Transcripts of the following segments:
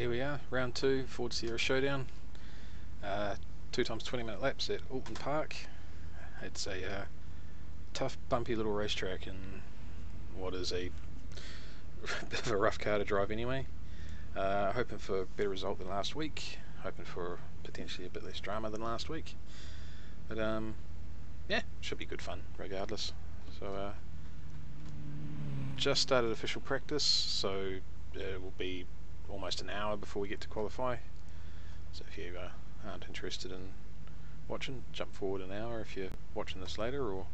here we are, round 2, Ford Sierra Showdown. 2 times 20-minute laps at Oulton Park. It's a tough, bumpy little racetrack in what is a bit of a rough car to drive anyway. Hoping for a better result than last week. Hoping for potentially a bit less drama than last week. But yeah, should be good fun regardless. So just started official practice, so it will be almost an hour before we get to qualify. So if you aren't interested in watching, jump forward an hour if you're watching this later, or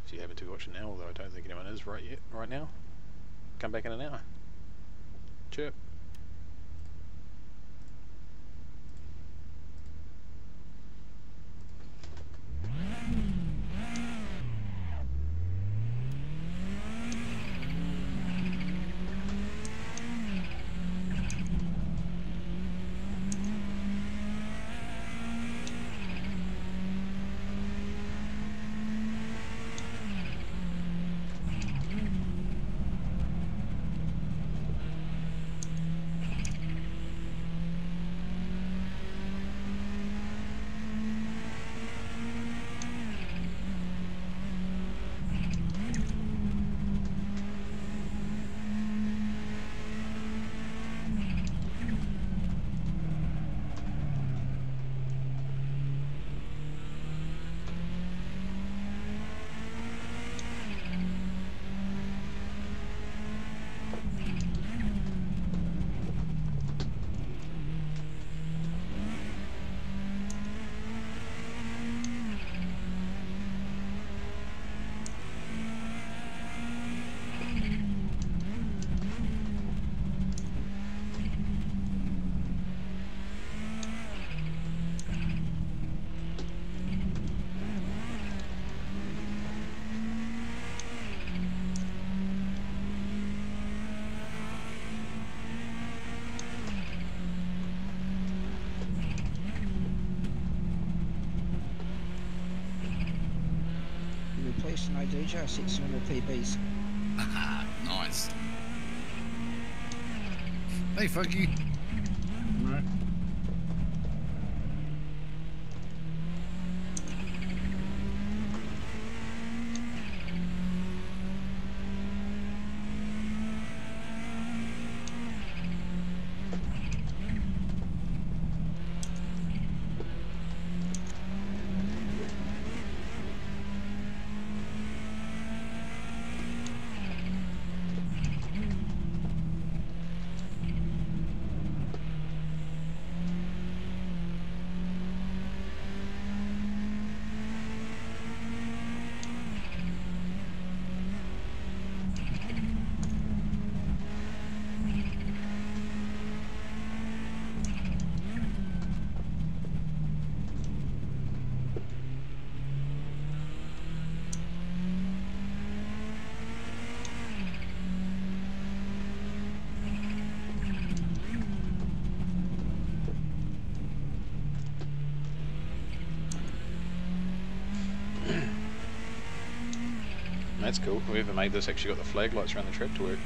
if you happen to be watching now, although I don't think anyone is right now, come back in an hour. Chirp. Replacing my DJ 600 PBs. Nice. Hey, Funky. Right. That's cool. Whoever made this actually got the flag lights around the track to work.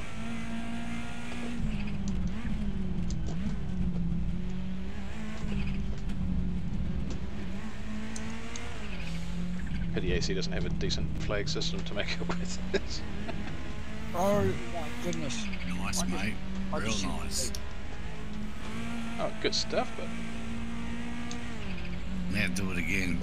Pity AC doesn't have a decent flag system to make it with this. Oh my goodness. Nice, mate. Real nice. Oh, good stuff, but Now do it again.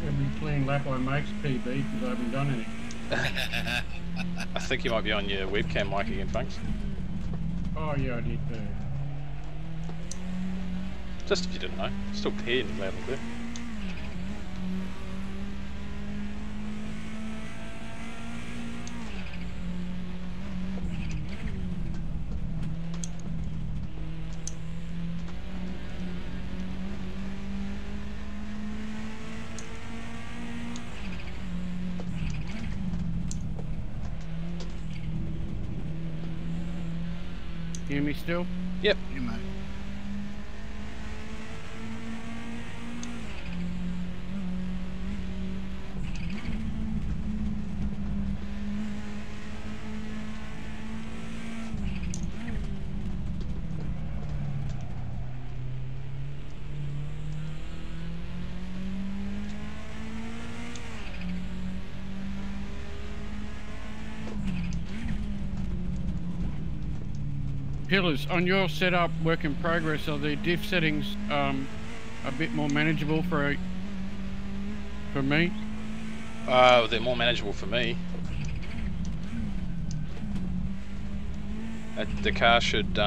Every clean lap I make's PB because I haven't done any. I think you might be on your webcam mic again, Funks. Oh yeah, I did too. Just if you didn't know. Still paired loud and clear. Hear me still? Yep. You, mate. Pillars, on your setup, work in progress, are the diff settings a bit more manageable for me? They're more manageable for me. The car should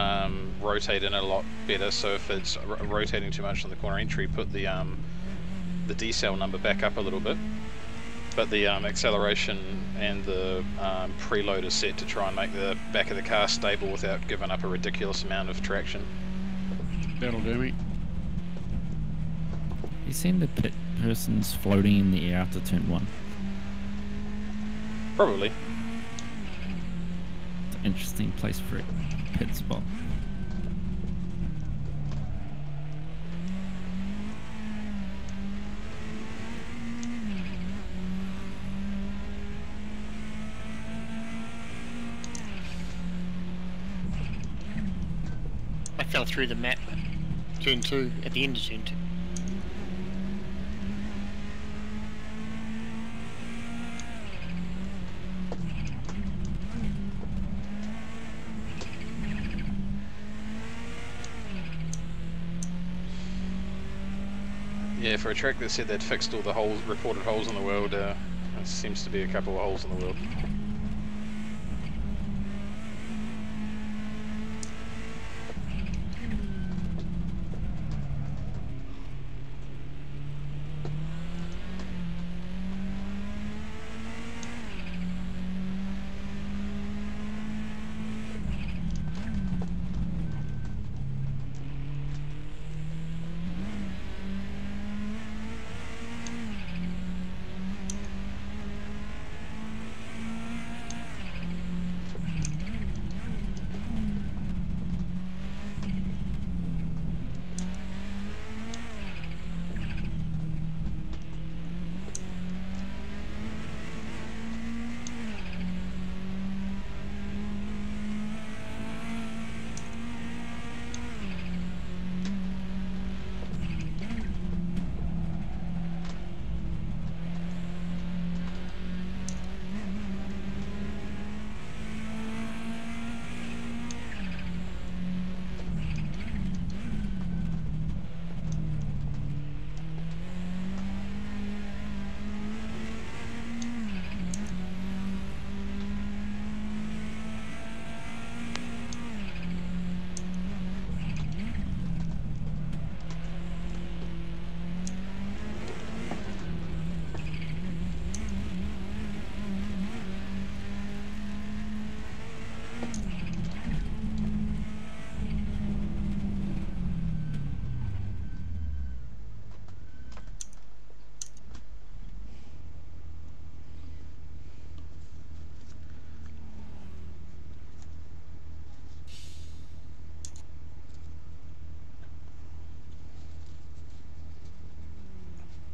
rotate in a lot better, so if it's rotating too much on the corner entry, put the decel number back up a little bit. But the acceleration and the preload is set to try and make the back of the car stable without giving up a ridiculous amount of traction. That'll do me. You seen the pit persons floating in the air after turn 1? Probably. It's an interesting place for a pit spot. I fell through the map. Turn 2, at the end of turn 2. Yeah, for a track that said they'd fixed all the holes, reported holes in the world, there seems to be a couple of holes in the world.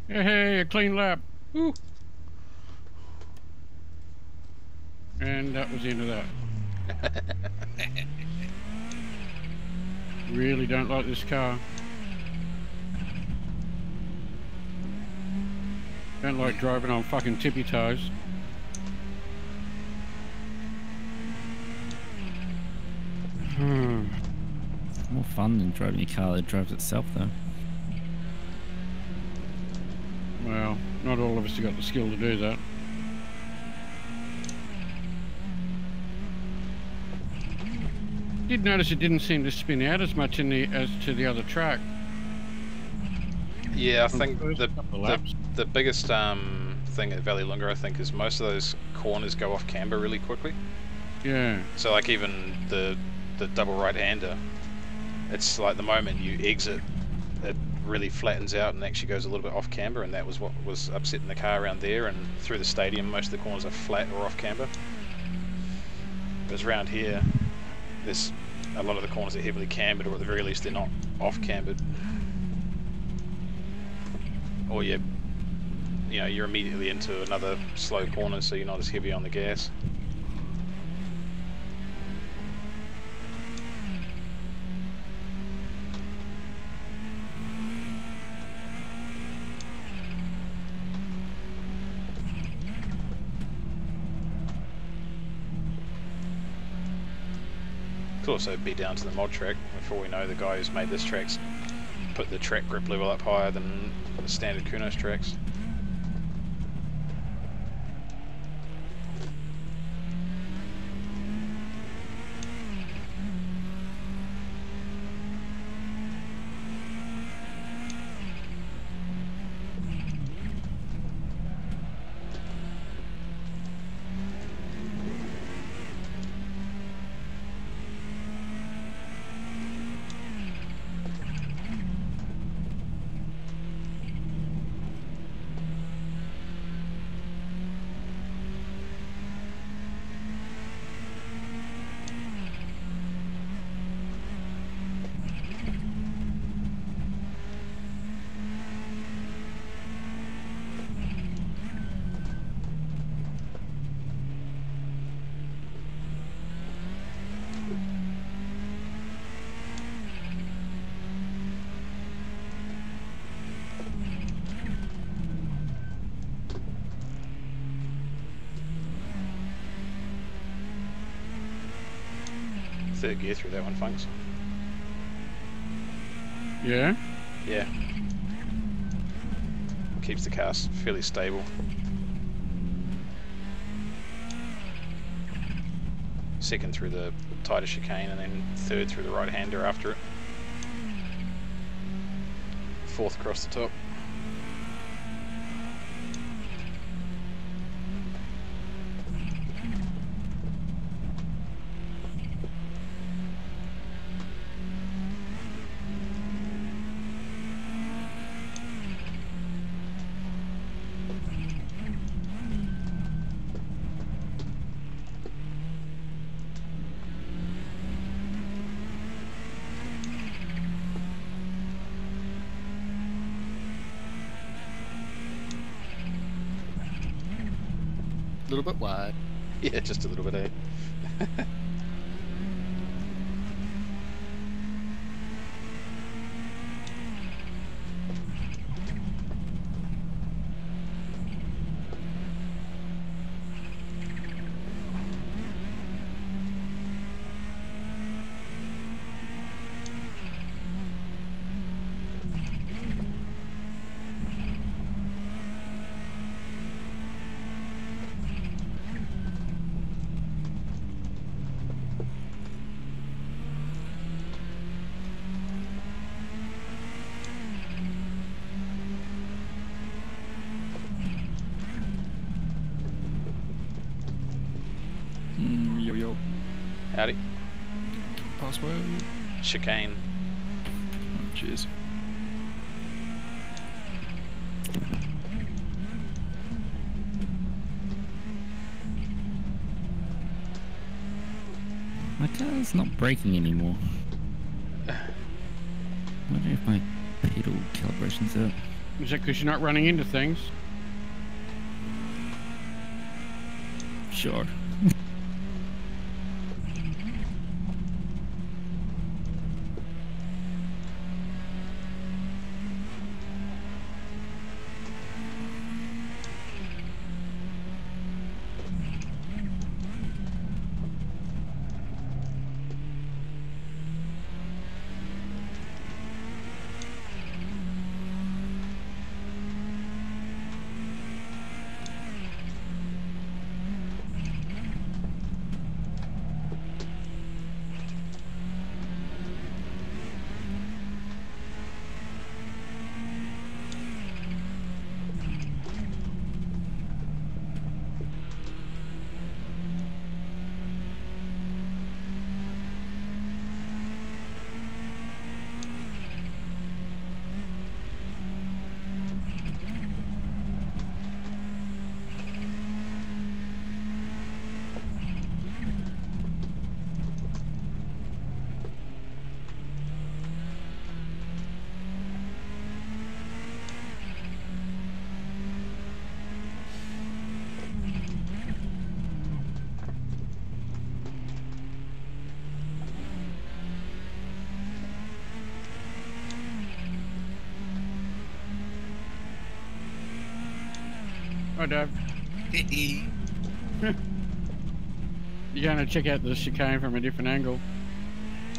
Hey, a clean lap. Woo. And that was the end of that. Really don't like this car. Don't like driving on fucking tippy toes. It's more fun than driving a car that drives itself, though. Well, not all of us have got the skill to do that. Did notice it didn't seem to spin out as much in the as to the other track. Yeah, I think the laps. biggest thing at Valley Lunga, I think, is most of those corners go off camber really quickly. Yeah. So like even the double right-hander, it's like the moment you exit, it really flattens out and actually goes a little bit off camber, and that was what was upsetting the car around there. And through the stadium, most of the corners are flat or off camber. Whereas around here, there's a lot of the corners are heavily cambered, or at the very least they're not off cambered. Or you're immediately into another slow corner, so you're not as heavy on the gas. Could also be down to the mod track. For all we know, the guy who's made this track's put the track grip level up higher than the standard Kunos tracks. Third gear through that one, Funks. Yeah? Yeah. Keeps the car fairly stable. Second through the tighter chicane and then third through the right hander after it. Fourth across the top. A little bit wide. Yeah, just a little bit, eh? Yo yo. Howdy. Password. Chicane. Cheers. My car's not braking anymore. I wonder if my pedal calibration's out. Is that because you're not running into things? Sure. Oh, Dave. You're going to check out the chicane from a different angle.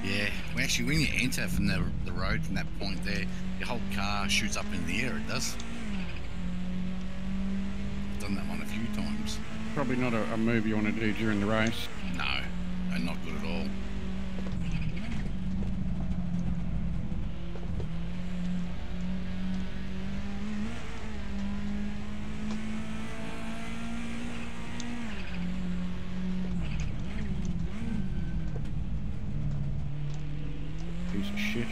Yeah, well, actually, when you enter from the road from that point there, your whole car shoots up in the air. It does. I've done that one a few times. Probably not a move you want to do during the race. No, not good at all. Piece of shit.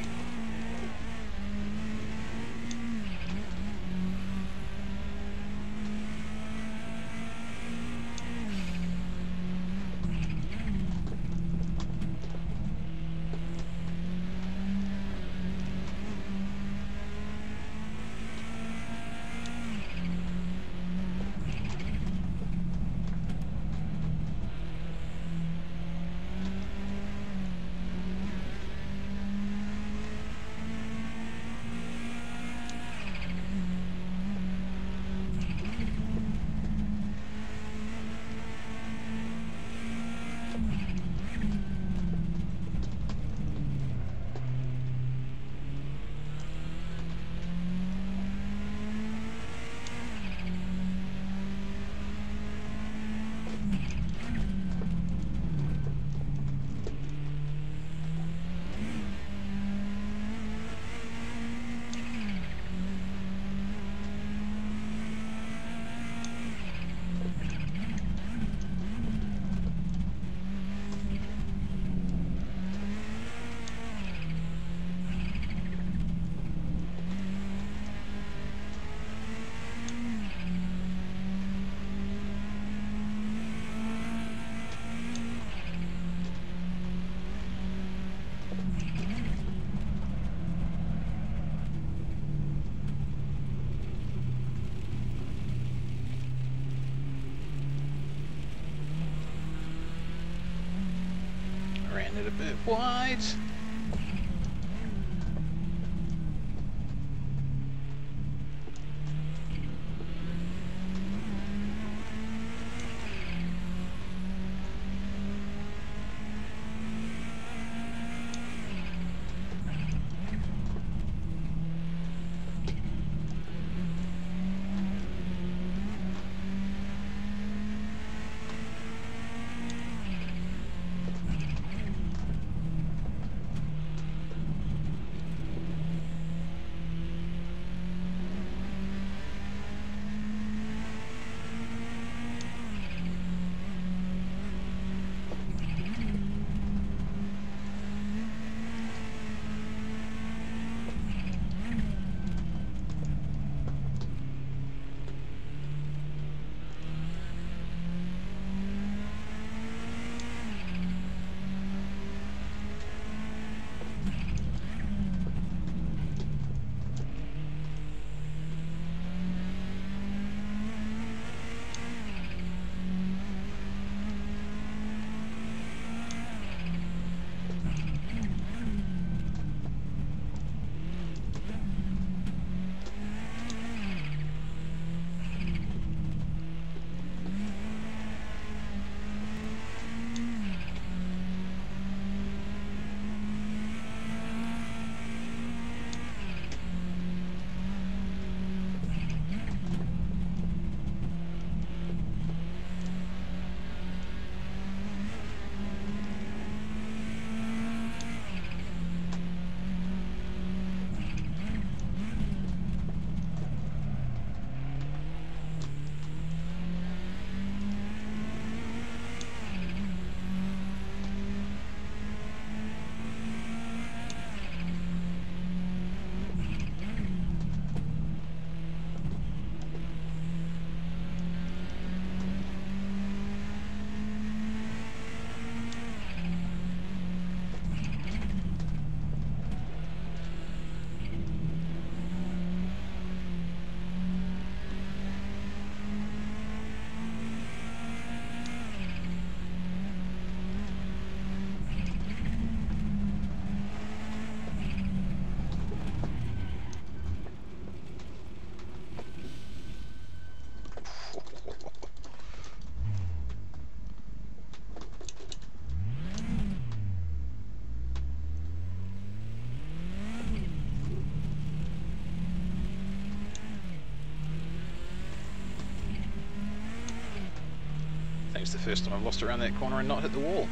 Ran it a bit wide. think it's the first time I've lost around that corner and not hit the wall.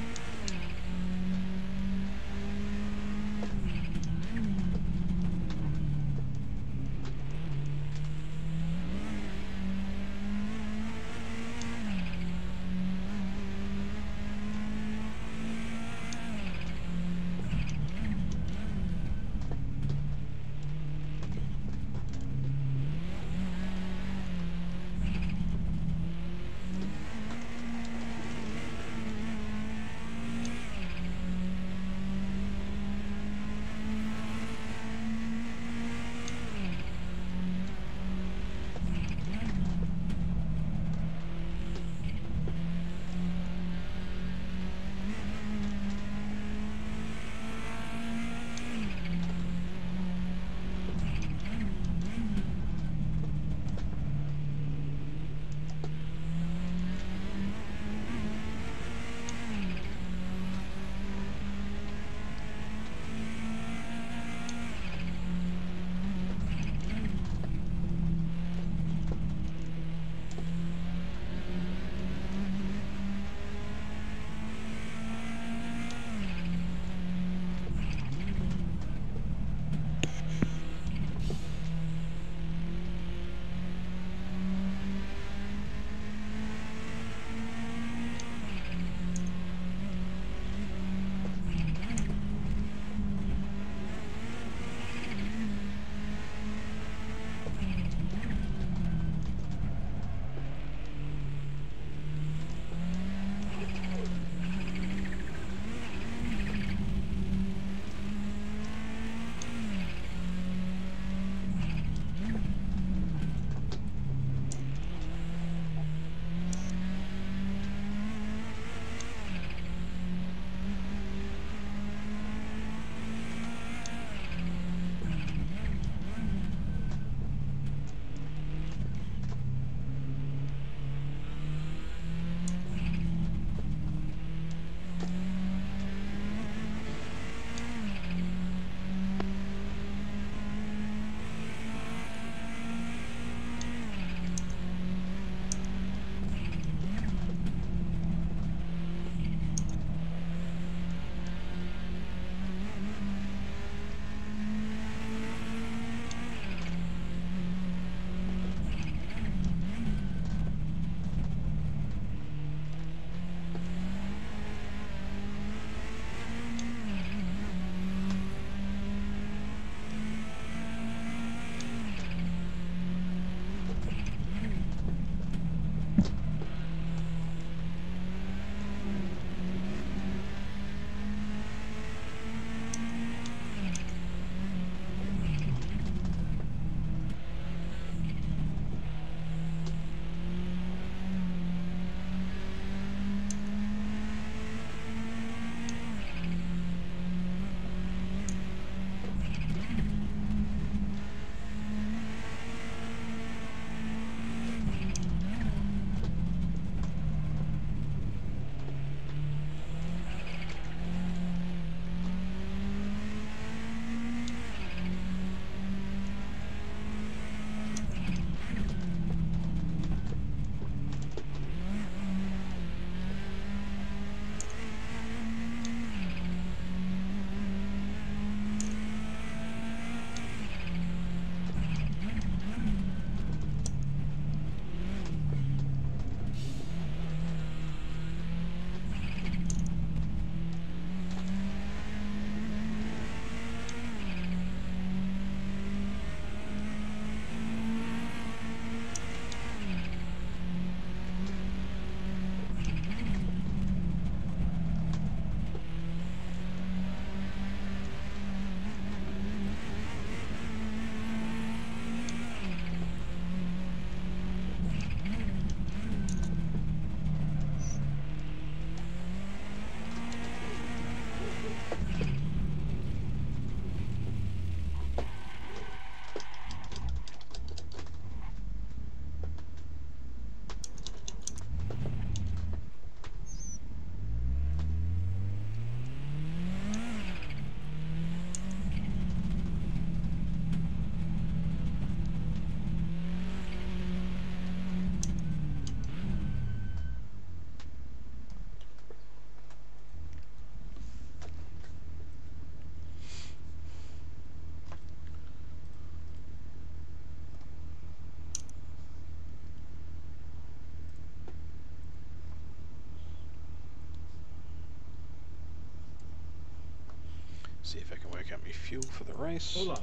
See if I can work out my fuel for the race. Hola.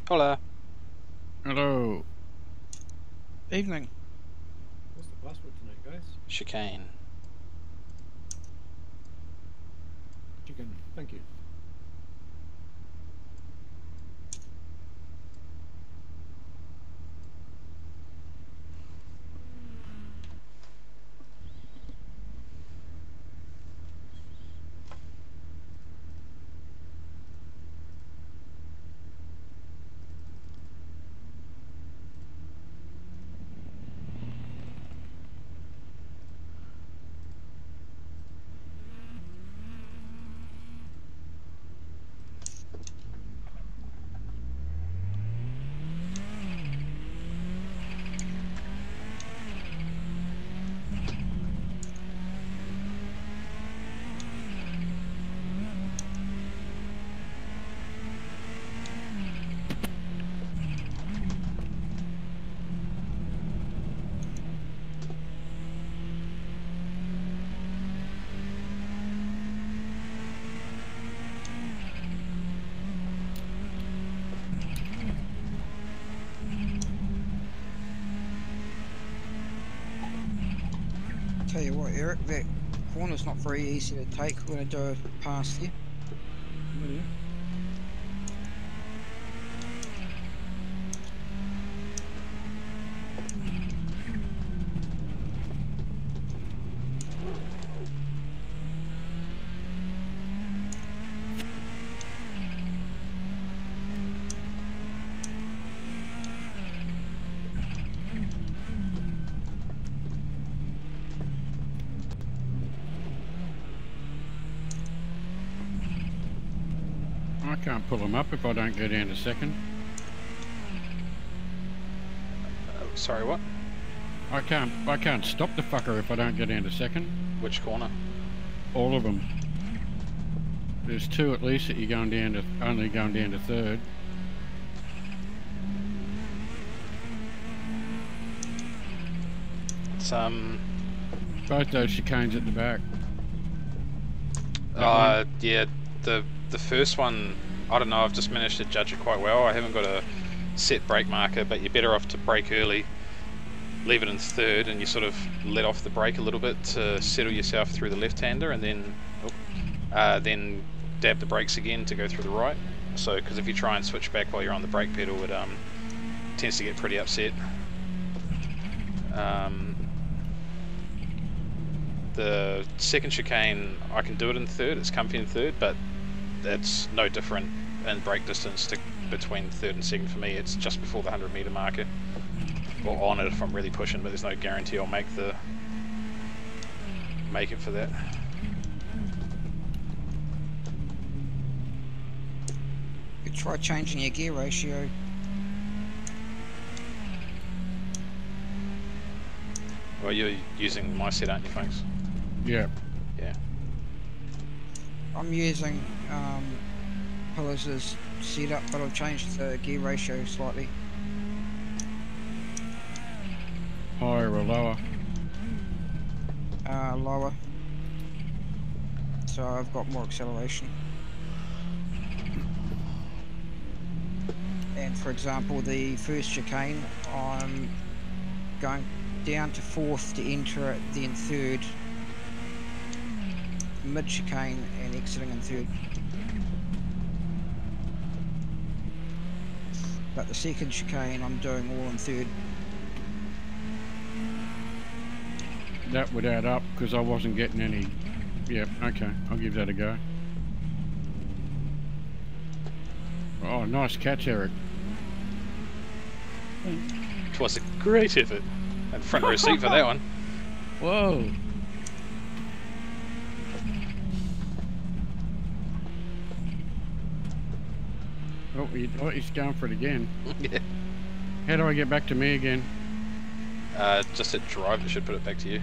Hola. Hello. Evening. What's the password tonight, guys? Chicane. Chicken. Thank you. Tell you what, Eric, that corner's not very easy to take. We're going to do a pass here. Oh, yeah. I can't pull them up if I don't go down to second. Sorry, what? I can't stop the fucker if I don't go down to second. Which corner? All of them. There's two at least that you're going down to, only going down to third. It's Both those chicanes at the back. yeah, the first one, I don't know, I've just managed to judge it quite well. I haven't got a set brake marker, but you're better off to brake early, leave it in third, and you sort of let off the brake a little bit to settle yourself through the left-hander, and then dab the brakes again to go through the right. So, because if you try and switch back while you're on the brake pedal, it tends to get pretty upset. The second chicane, I can do it in third, it's comfy in third, but it's no different in brake distance between third and second for me. It's just before the 100 metre marker, or on it if I'm really pushing, but there's no guarantee I'll make it for that. You try changing your gear ratio. Well, you're using my set, aren't you, folks? Yeah. Yeah. I'm using Pillars' setup, but I've changed the gear ratio slightly. Higher or lower? Lower. So I've got more acceleration. And for example, the first chicane, I'm going down to fourth to enter it, then third, mid chicane, and exiting in third. But the second chicane I'm doing all in third. That would add up because I wasn't getting any. Yeah, okay, I'll give that a go. Oh, nice catch, Eric. It was a great effort. And front row seat for that one. Whoa. Oh, he's going for it again. Yeah. How do I get back to me again? Just hit drive, it should put it back to you.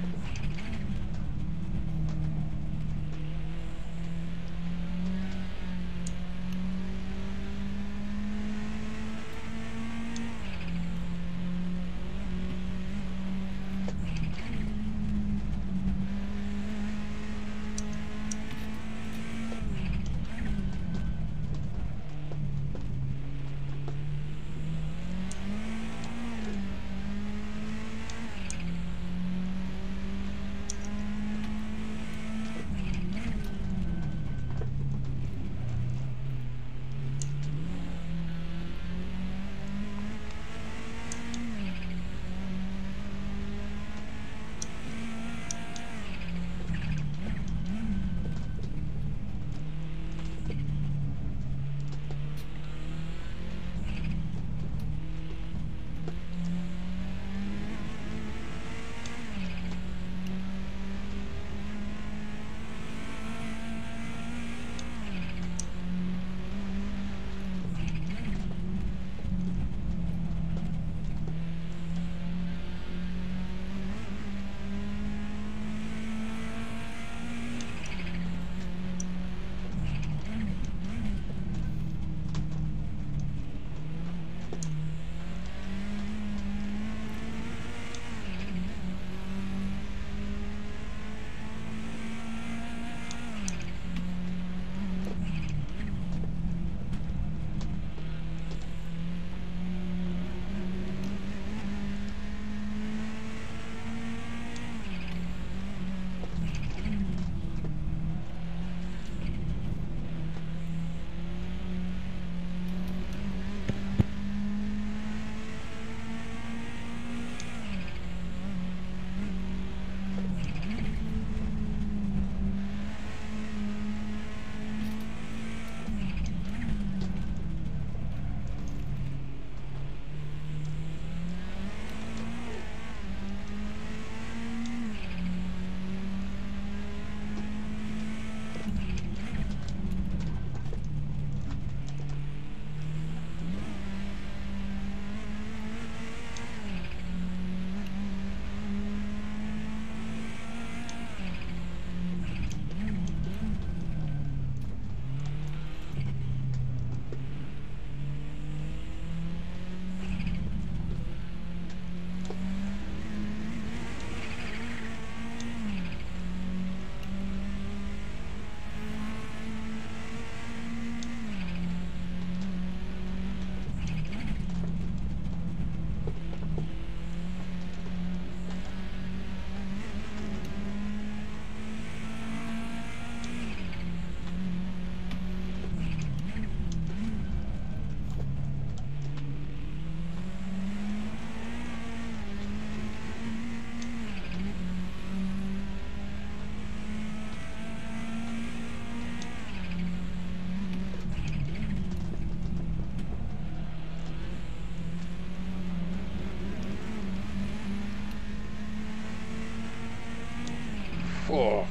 Oh.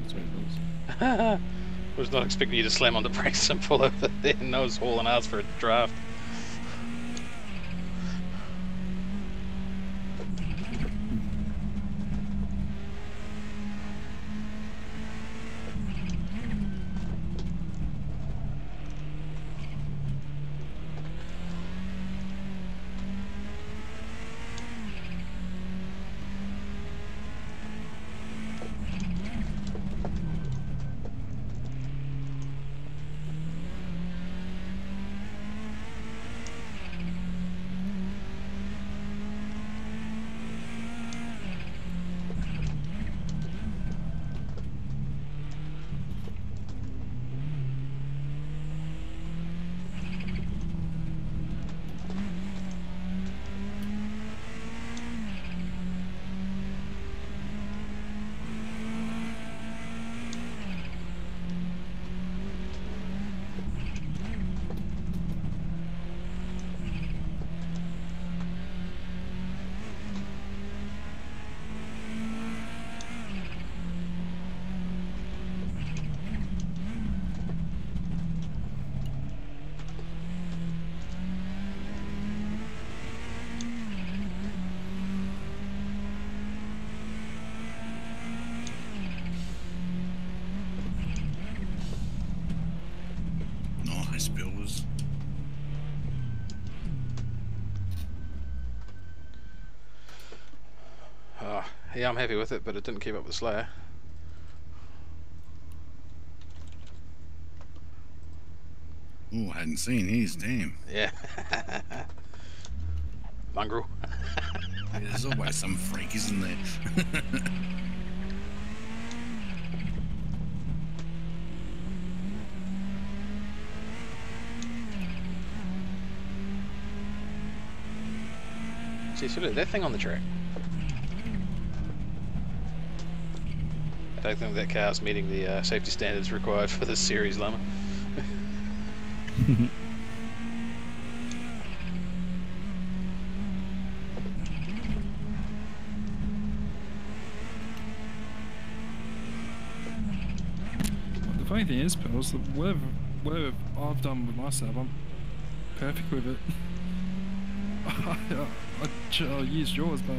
Sorry, boys. Was not expecting you to slam on the brakes and pull over there. I was hauling ass for a draft. Nice builders. Oh, yeah, I'm happy with it, but it didn't keep up with Slayer. Oh, I hadn't seen his. Damn. Yeah. Mongrel. There's always some freak, isn't there? See, so look, that thing on the track. I don't think that car's meeting the safety standards required for this series, Lama. The funny thing is, Pels, that whatever I've done with my setup, I'm perfect with it. I used yours, but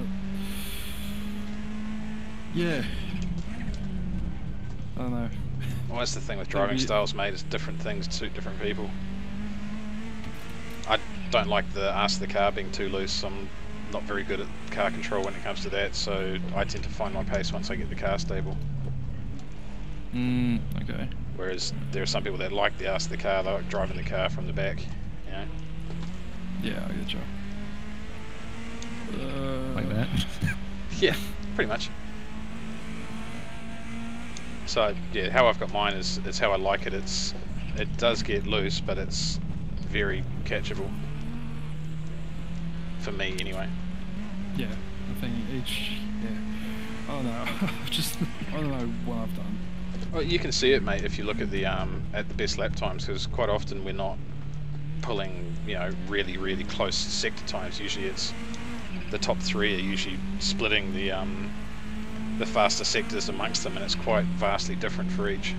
yeah, I don't know. Well, that's the thing with driving styles, mate. It's different things suit different people. I don't like the ass of the car being too loose. I'm not very good at car control when it comes to that, so I tend to find my pace once I get the car stable. Okay. Whereas there are some people that like the ass of the car, they like driving the car from the back, you know? Yeah, I get you. Like that. Yeah, pretty much. So yeah, how I've got mine is how I like it. It does get loose, but it's very catchable for me anyway. Yeah, I think each. Yeah. I don't know. I don't know what I've done. Well, you can see it, mate, if you look at the best lap times, because quite often we're not pulling, you know, really close sector times. Usually it's the top three are usually splitting the faster sectors amongst them, and it's quite vastly different for each.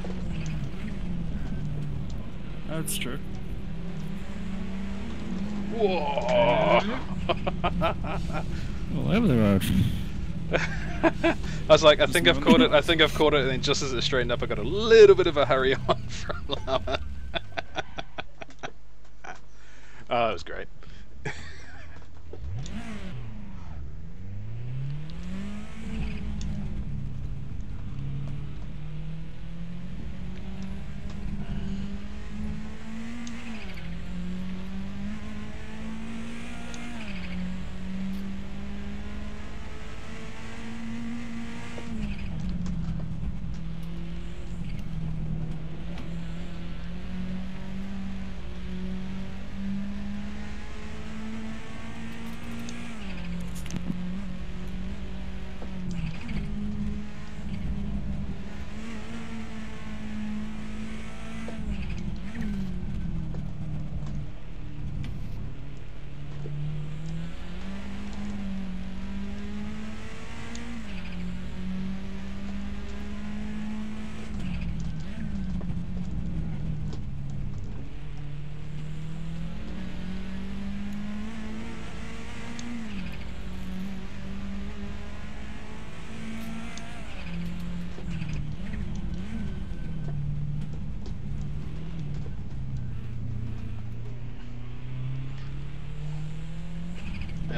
That's true. Whoa! All over the road. I was like, I think I've caught it, and then just as it straightened up, I got a little bit of a hurry on from Llama. Oh, that was great.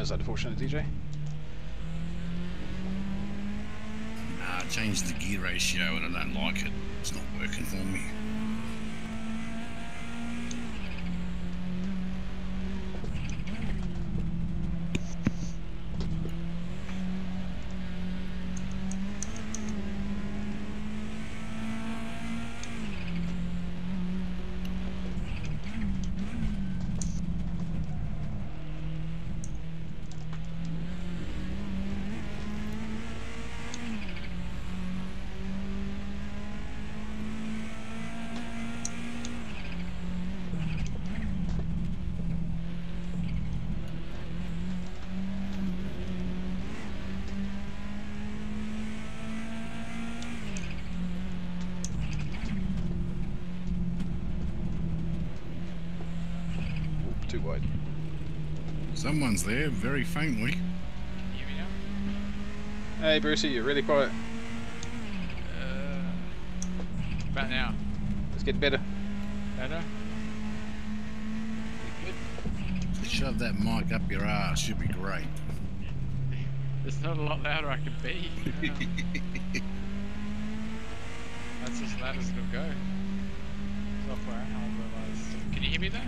How's that unfortunate, DJ? I changed the gear ratio and I don't like it. It's not working for me. Too wide. Someone's there, very faintly. Hear me now? Hey Brucey, you're really quiet. About now. Let's get better. Better? You good? Shove that mic up your ass, should be great. There's not a lot louder I can be. That's as loud as it'll go. Software, I'll realize. Can you hear me though?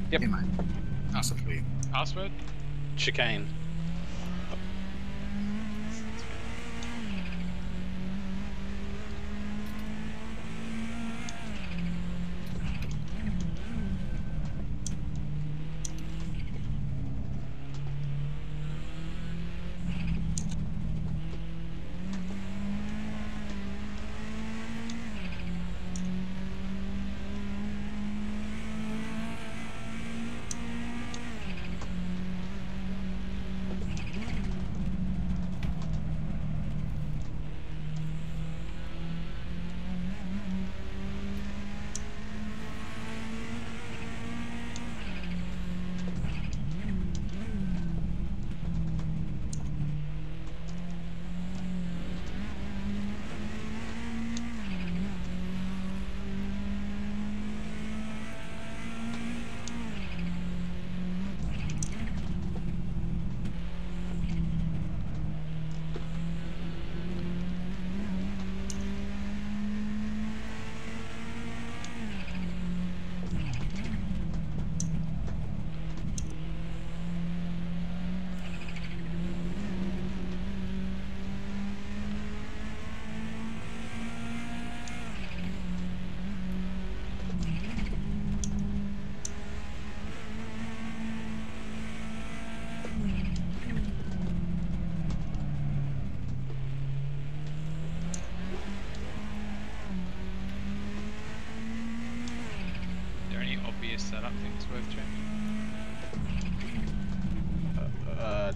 Yep. Yeah, mate. Nice and clear. Password? Chicane. Setup things worth changing?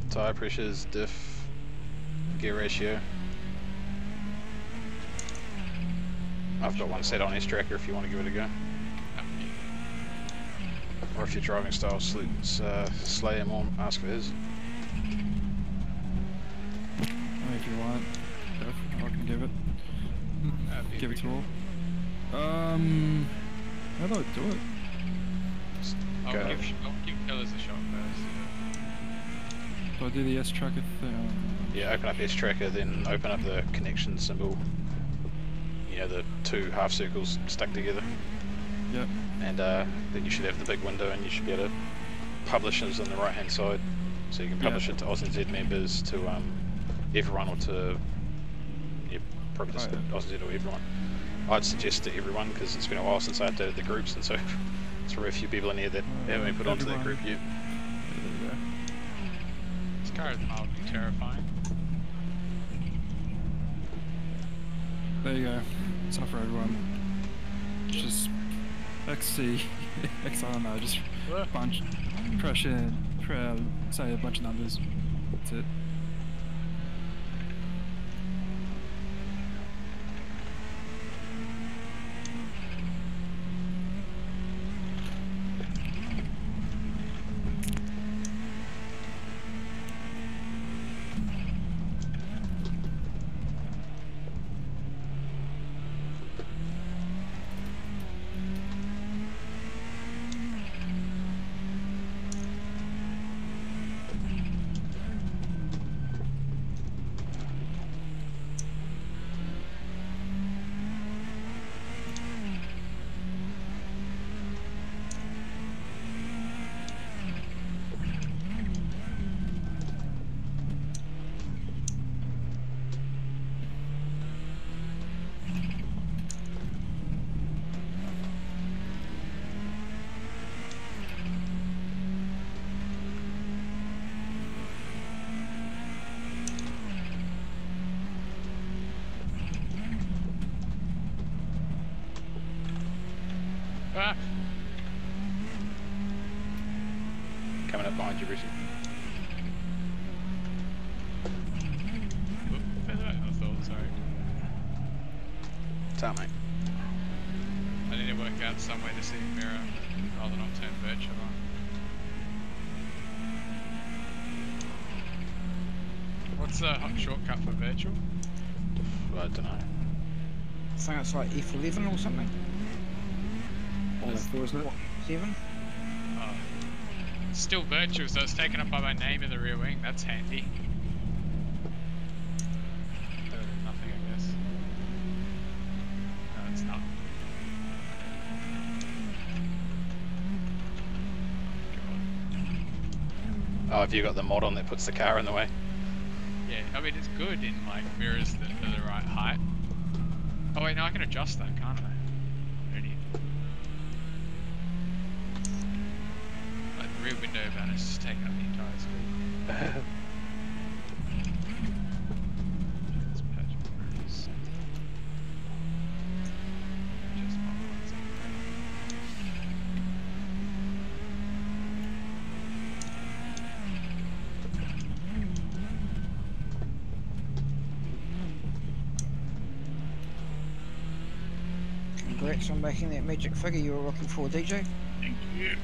Tire pressures, diff, gear ratio. I've got one set on S-Tracker if you want to give it a go. Or if your driving style suits Slay him or ask for his. If you want, I can give it. Give it to all. How do I do it? I'll give Pillars a shot first. Do I do the S-Tracker thing? Yeah, open up S-Tracker, then open up the connection symbol. You know, the two half circles stuck together. Yep. And then you should have the big window and you should be able to publish it on the right hand side. So you can publish it to OZNZ members, to everyone, or to, yeah, probably just OZNZ or everyone. I'd suggest to everyone because it's been a while since I updated the groups, and so there's probably a few people in here that haven't been put onto that group yet. This car is mildly terrifying. There you go. It's not for everyone. It's just XC, X, I don't know, just bunch, press in, say a bunch of numbers. That's it. back. Coming up behind you, Brucey. Oop, further back than I thought, sorry. What's up, mate? I need to work out some way to see mirror rather than not turn virtual on. What's the shortcut for virtual? I don't know. I think it's like F11 or something. F4, isn't it? 7. Oh. It's still virtual, so it's taken up by my name in the rear wing. That's handy. Nothing, I guess. No, it's not. Oh, have you got the mod on that puts the car in the way? Yeah, I mean it's good in like mirrors that are the right height. Oh wait, no, I can adjust that, can't I? Idiot. Like the rear window banner's just taking up the entire screen. Let's patch mirrors. Just my ones. Congrats on making that magic figure you were looking for, DJ. Thank you.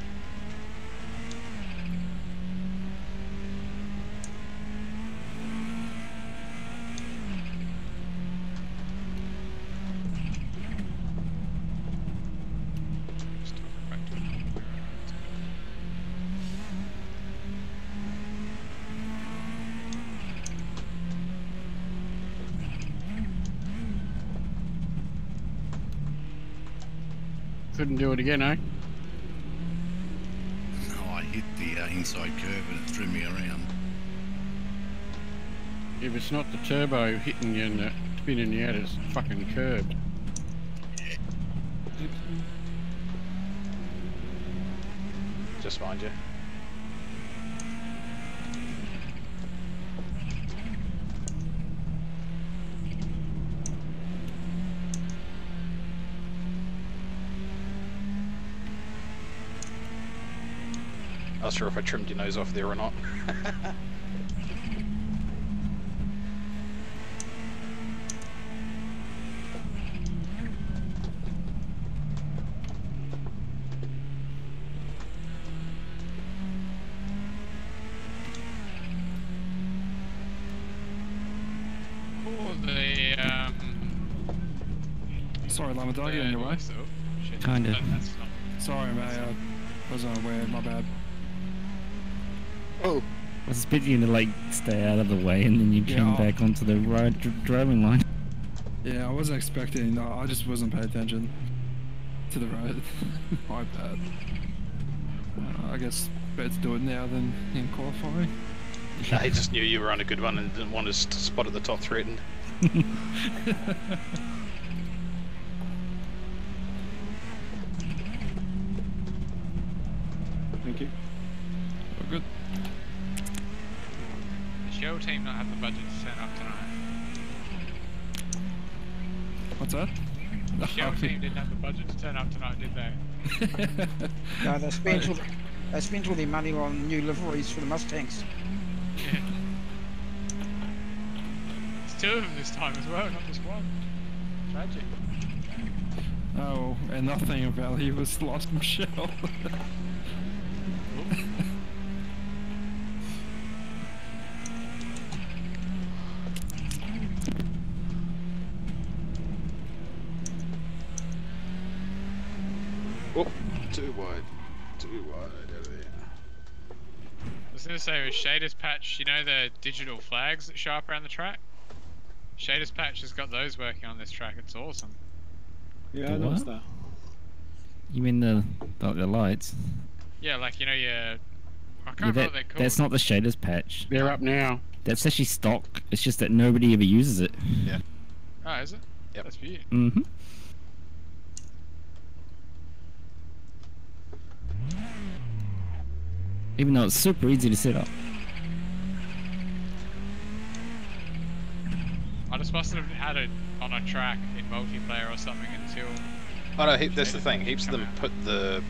Just talk back to another mirror. Couldn't do it again, eh? No, I hit the inside curve and it threw me around. If it's not the turbo hitting you and spinning you out, it's fucking curved. Just behind you. I was sure if I trimmed your nose off there or not. Oh, the Sorry, Lama, did I get in your way? Oh, shit. Kinda. That's not. Sorry, mate. I wasn't aware. My bad. Oh, I was expecting you to like stay out of the way and then you Yeah, came I'll- back onto the driving line. Yeah, I wasn't expecting. I just wasn't paying attention to the road. My bad. I guess better to do it now than in qualifying. I just knew you were on a good one and didn't want us to spot at the top threatened. Thank you. Oh, good. The show team not have the budget to turn up tonight. What's that? The show team didn't have the budget to turn up tonight, did they? No, they spent all their money on new liveries for the Mustangs. Yeah. It's two of them this time as well, not just one. Tragic. Oh, and nothing of value was lost, Michelle. Oh, too wide out of there. I was gonna say with Shaders Patch, you know the digital flags that show up around the track? Shaders Patch has got those working on this track, it's awesome. Yeah, The I noticed what? that. You mean the lights? Yeah, like, you know, I Yeah, can't remember what they're called. that's not the shaders patch. They're up now. That's actually stock. It's just that nobody ever uses it. Oh, is it? Yep. That's beautiful. Mm-hmm. Even though it's super easy to set up. I just must have had it on a track in multiplayer or something until Oh no, that's the thing. Heaps of them put the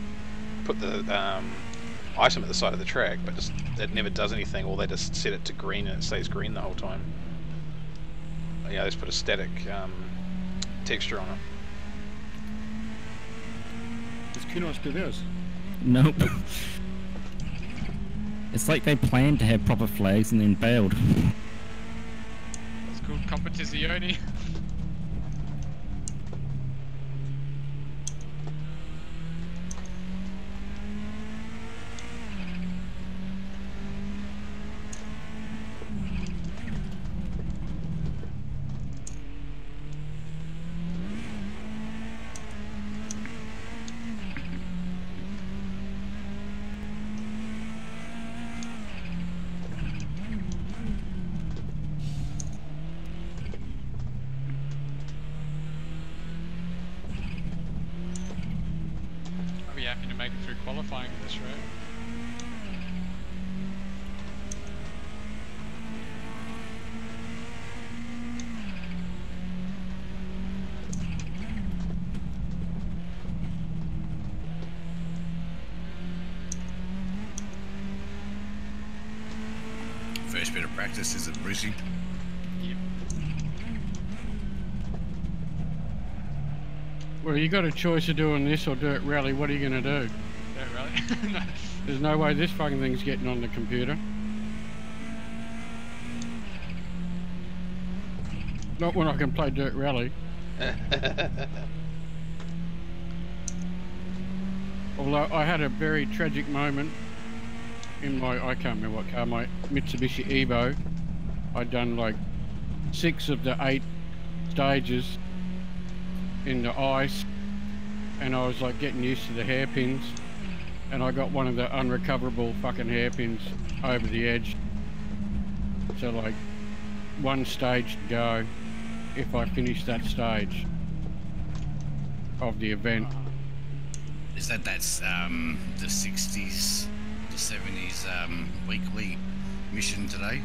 item at the side of the track, but just it never does anything, or they just set it to green and it stays green the whole time. You know, they just put a static texture on it. Does Kunos do this? Nope. It's like they planned to have proper flags and then bailed. It's called competizione. I'll be happy to make it through qualifying for this road. First bit of practice is at Brucey. Yep. Well, you got a choice of doing this or dirt rally. What are you going to do? Don't really. No. There's no way this fucking thing's getting on the computer. Not when I can play dirt rally. Although I had a very tragic moment in my, I can't remember what car, my Mitsubishi Evo. I'd done like 6 of the 8 stages in the ice, and I was like getting used to the hairpins, and I got one of the unrecoverable fucking hairpins over the edge. So like 1 stage to go if I finish that stage of the event. Is that's the 60s, the 70s weekly mission today?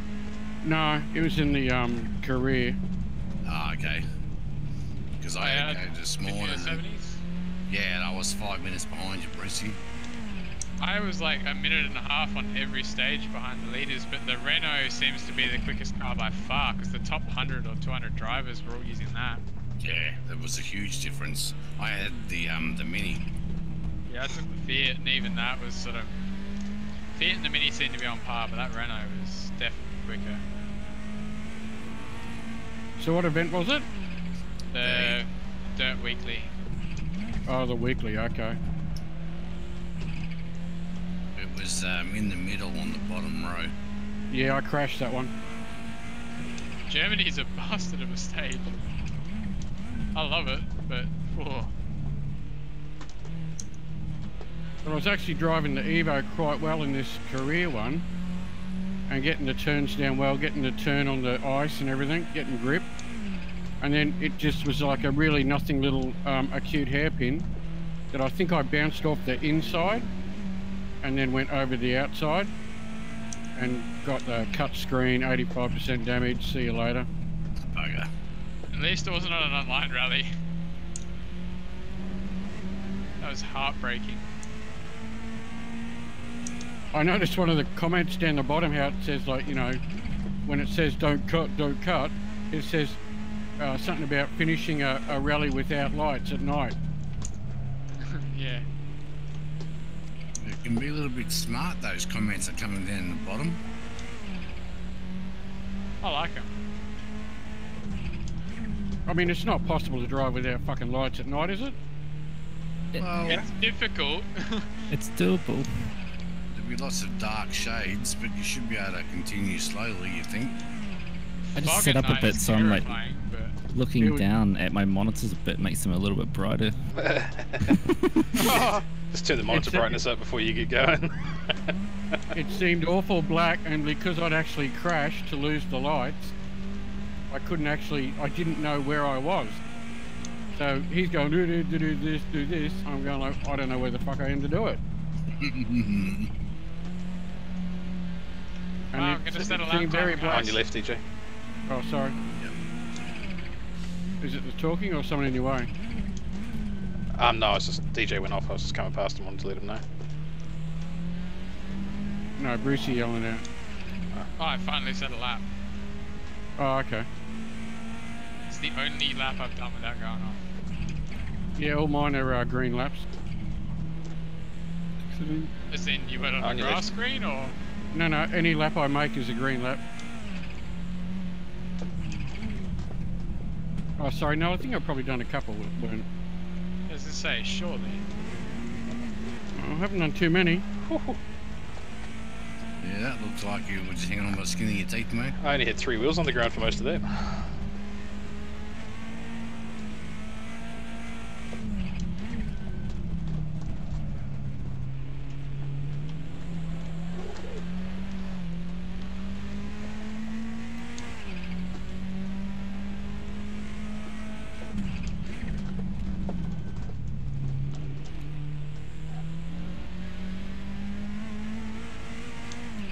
No, it was in the career. Ah, okay. Because I had to go this morning. In the 70s? Yeah, and I was 5 minutes behind you, Brucey. I was like a minute and a half on every stage behind the leaders, but the Renault seems to be the quickest car by far, because the top 100 or 200 drivers were all using that. Yeah, there was a huge difference. I had the Mini. Yeah, I took the Fiat, and even that was sort of... Fiat and the Mini seemed to be on par, but that Renault was definitely quicker. So what event was it? The Dirt Weekly. Oh, the weekly, okay. It was in the middle on the bottom row. Yeah, I crashed that one. Germany's a bastard of a stage. I love it, but... Oh. But I was actually driving the Evo quite well in this career one, and getting the turns down well, getting the turn on the ice and everything, getting grip. And then it just was like a really nothing little acute hairpin that I think I bounced off the inside and then went over the outside and got the cut screen, 85% damage, see you later. Bugger. At least it wasn't on an online rally. That was heartbreaking. I noticed one of the comments down the bottom how it says, like, you know, when it says don't cut, it says something about finishing a rally without lights at night. Yeah. It can be a little bit smart, those comments are coming down the bottom. I like them. I mean, it's not possible to drive without fucking lights at night, is it? Well, It's difficult. It's doable. there'll be lots of dark shades, but you should be able to continue slowly, you think? I just Fog set at up a night bit is so I'm like terrifying, but looking would- down at my monitors a bit, makes them a little bit brighter. Just turn the monitor It's a- brightness up before you get going. It seemed awful black, and because I'd actually crashed to lose the lights, I didn't know where I was. So he's going, do this. I'm going like, I don't know where the fuck I am to do it. And I'm gonna set a seemed lap very time, black. On your left, DJ. Oh, sorry. Is it the talking or someone in your way? No, it's just DJ went off. I was just coming past him, wanted to let him know. No, Brucey yelling out. Oh, I finally set a lap. Oh, okay. It's the only lap I've done without going off. Yeah, all mine are green laps. As in, you went on the grass screen, or? No, any lap I make is a green lap. Oh, sorry, no, I think I've probably done a couple that weren't. As I say, surely. I haven't done too many. Yeah, that looks like you were just hanging on by the skin of your teeth, mate. I only had 3 wheels on the ground for most of that.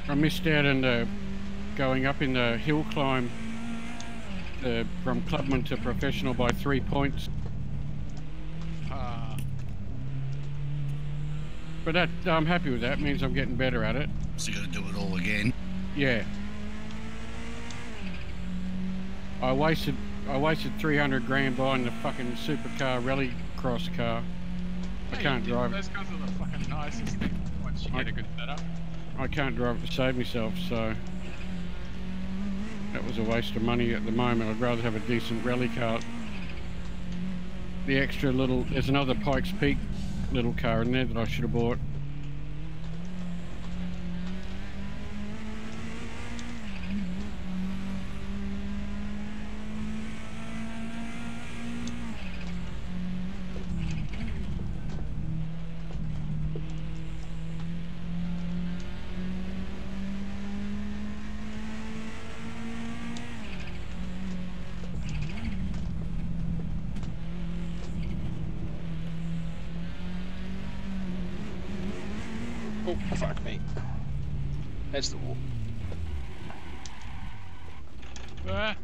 I missed out on the going up in the hill climb from clubman to professional by 3 points. But that, I'm happy with that. It means I'm getting better at it. So you got to do it all again. Yeah. I wasted 300 grand buying the fucking supercar rally cross car. I can't drive it. Those cars are the fucking nicest thing once you get a good setup. I can't drive it to save myself, so that was a waste of money at the moment. I'd rather have a decent rally car. The extra little, there's another Pikes Peak little car in there that I should have bought. Oh, fuck me. That's the wall. Ah.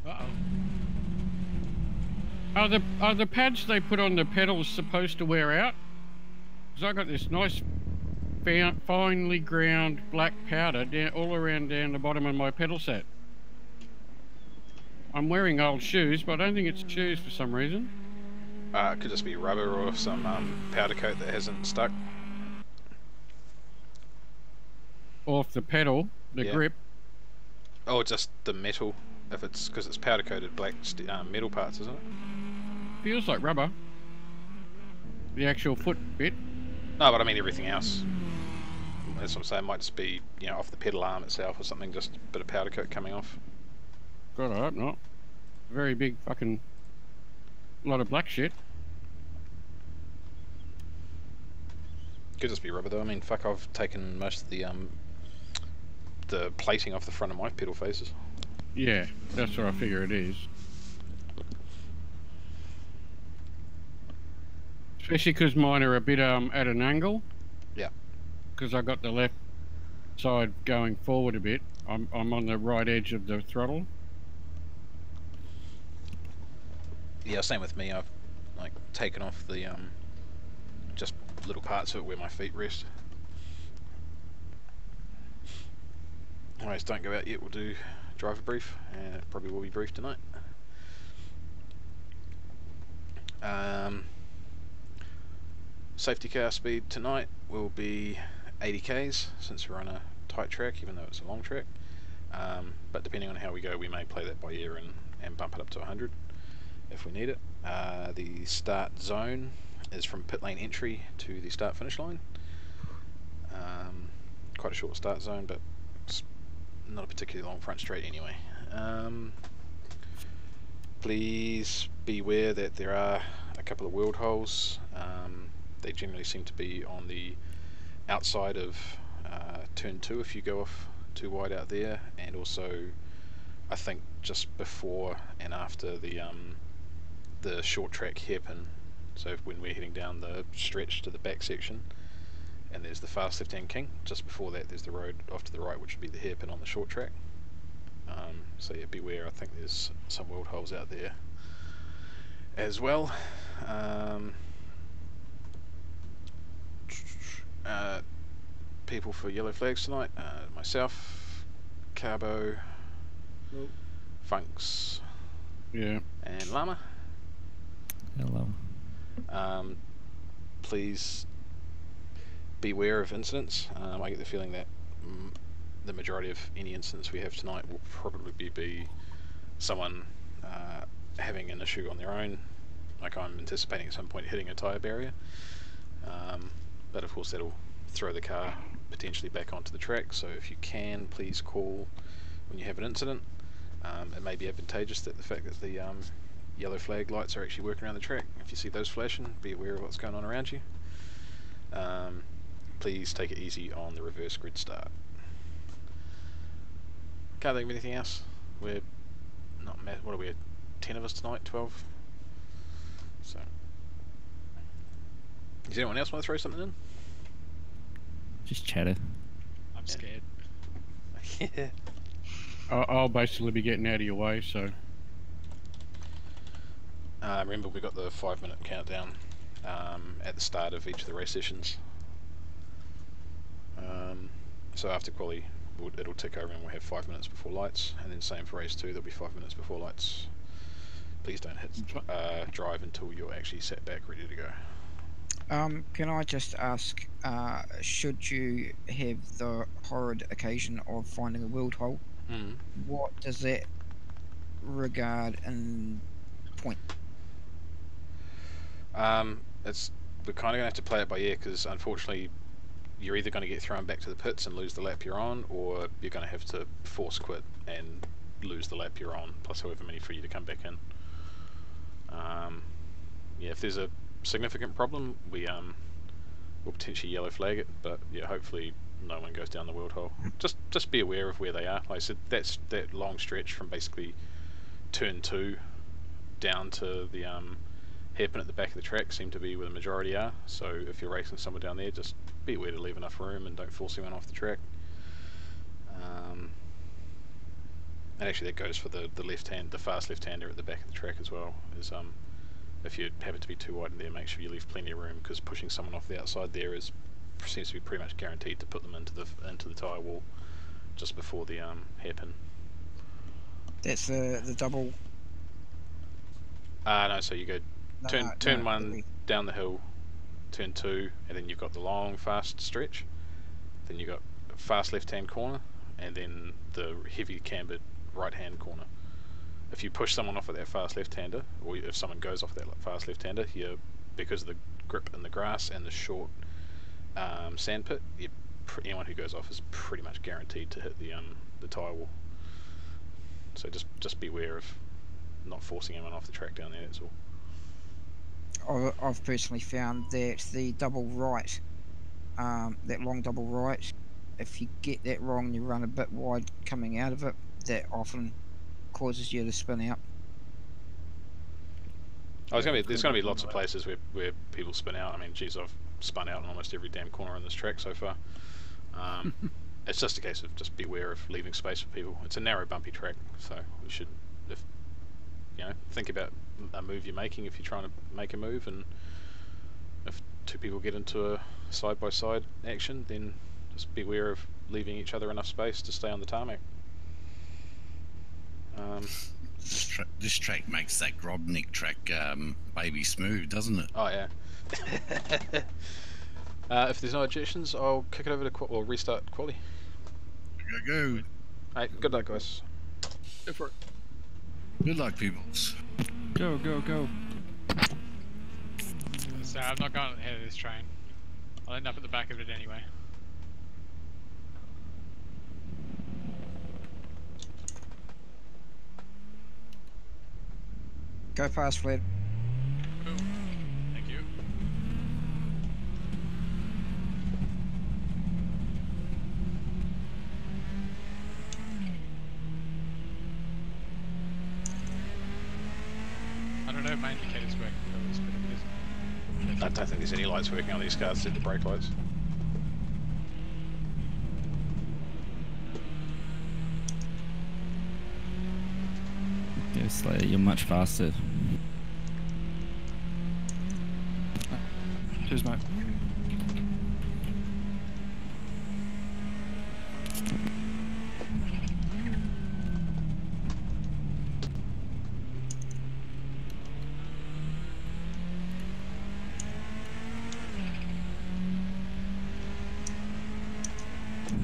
Uh-oh. Are the pads they put on the pedals supposed to wear out? Because I got this nice finely ground black powder down, all around down the bottom of my pedal set. I'm wearing old shoes, but I don't think it's shoes for some reason. It could just be rubber or some powder coat that hasn't stuck. Off the pedal, the grip. Oh, just the metal. If it's because it's powder coated black metal parts, isn't it? Feels like rubber. The actual foot bit. No, but I mean everything else. That's what I'm saying. It might just be, you know, off the pedal arm itself or something. Just a bit of powder coat coming off. God, I hope not. Very big fucking lot of black shit. Could just be rubber though. I mean, fuck, I've taken most of the plating off the front of my pedal faces. Yeah, that's what I figure it is. Especially because mine are a bit at an angle. Yeah. Because I got the left side going forward a bit. I'm on the right edge of the throttle. Yeah, same with me. I've like taken off the just little parts of it where my feet rest. Anyways, don't go out yet. We'll do driver brief, and it probably will be brief tonight. Safety car speed tonight will be 80 k's since we're on a tight track, even though it's a long track. But depending on how we go, we may play that by ear and bump it up to 100 if we need it. The start zone is from pit lane entry to the start finish line. Quite a short start zone, but it's not a particularly long front straight anyway. Please beware that there are a couple of weld holes. They generally seem to be on the outside of turn 2 if you go off too wide out there, and also I think just before and after the short track hairpin So when we're heading down the stretch to the back section, and there's the fast left-hand kink, just before that there's the road off to the right, which would be the hairpin on the short track. So yeah, beware. I think there's some world holes out there as well. People for yellow flags tonight: myself, Carbo, Funks, Yeah. and Llama. Hello. Please beware of incidents. I get the feeling that the majority of any incidents we have tonight will probably be someone having an issue on their own. Like I'm anticipating at some point hitting a tyre barrier, but of course that'll throw the car potentially back onto the track. So if you can, please call when you have an incident. It may be advantageous that the fact that the yellow flag lights are actually working around the track. If you see those flashing, be aware of what's going on around you. Please take it easy on the reverse grid start. Can't think of anything else. We're not what are we, 10 of us tonight? 12? So does anyone else want to throw something in? Just chatter. I'm scared. Yeah. I'll basically be getting out of your way, so. Remember, we got the 5-minute countdown at the start of each of the race sessions. So after quali, it'll tick over and we'll have 5 minutes before lights, and then same for race 2, there'll be 5 minutes before lights. Please don't hit drive until you're actually sat back ready to go. Can I just ask, should you have the horrid occasion of finding a world hole, what does that regard in point? We're kind of going to have to play it by ear, because unfortunately you're either going to get thrown back to the pits and lose the lap you're on, or you're going to have to force quit and lose the lap you're on, plus however many for you to come back in. Yeah, if there's a significant problem, we'll potentially yellow flag it, but yeah, hopefully no one goes down the world hole. Just be aware of where they are. Like I said, that's that long stretch from basically turn 2 down to the hairpin at the back of the track seem to be where the majority are. So if you're racing somewhere down there, just be aware to leave enough room and don't force anyone off the track. And actually that goes for the fast left-hander at the back of the track as well. Is if you happen to be too wide in there, make sure you leave plenty of room, because pushing someone off the outside there seems to be pretty much guaranteed to put them into the tyre wall just before the hairpin. That's the double. No, so you go turn 1 down the hill, turn 2, and then you've got the long fast stretch, then you've got fast left hand corner, and then the heavy cambered right hand corner. If you push someone off at that fast left hander, or if someone goes off that fast left hander, because of the grip in the grass and the short sand pit, anyone who goes off is pretty much guaranteed to hit the tyre wall. So just beware of not forcing anyone off the track down there, that's all. I've personally found that the double right, that long double right, if you get that wrong and you run a bit wide coming out of it, that often causes you to spin out. There's going to be lots of places where people spin out. I mean, geez, I've spun out in almost every damn corner on this track so far. It's just a case of just beware of leaving space for people. It's a narrow, bumpy track, so we should, think about a move you're making if you're trying to make a move, and if two people get into a side-by-side action, then just beware of leaving each other enough space to stay on the tarmac. This track makes that Grobnik track baby smooth, doesn't it? Oh yeah. If there's no objections, I'll kick it over to restart quali. Go. Hey, good luck, guys. Go for it. Good luck, peoples. Go. So I'm not going ahead of this train. I'll end up at the back of it anyway. Go fast, Fred. Cool. Thank you. I don't know if my indicator's working for this, but it isn't. I don't think there's any lights working on these cars, except the brake lights. Go slow, you're much faster. Cheers, mate.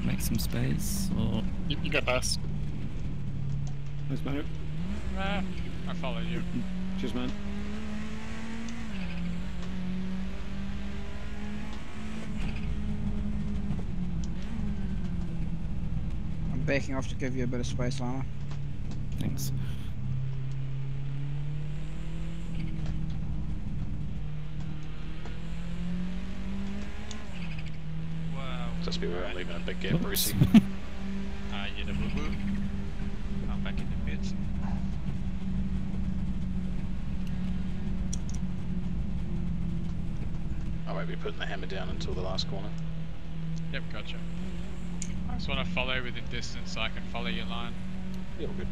Make some space, or You go past. Thanks, mate. Ah, I followed you. Cheers, man. I'm backing off to give you a bit of space, Lana. thanks. Wow. Just be where I'm leaving a big gap, Brucey. You the boo boo. I'm back in the pits. I won't be putting the hammer down until the last corner. Yep, gotcha. I just want to follow within distance so I can follow your line. Yeah, all good.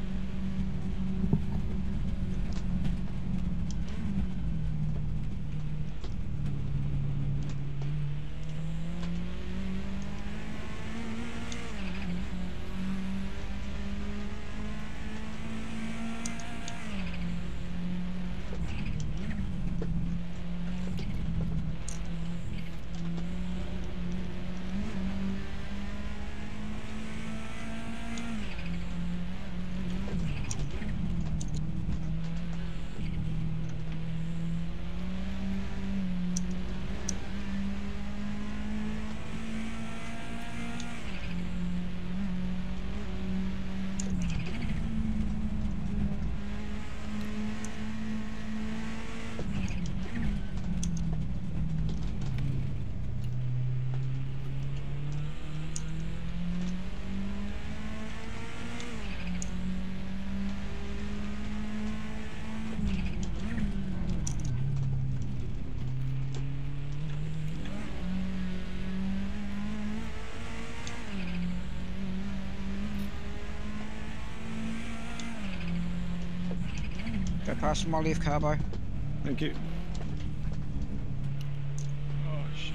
Go past my left, Carbo. Thank you. Oh shit.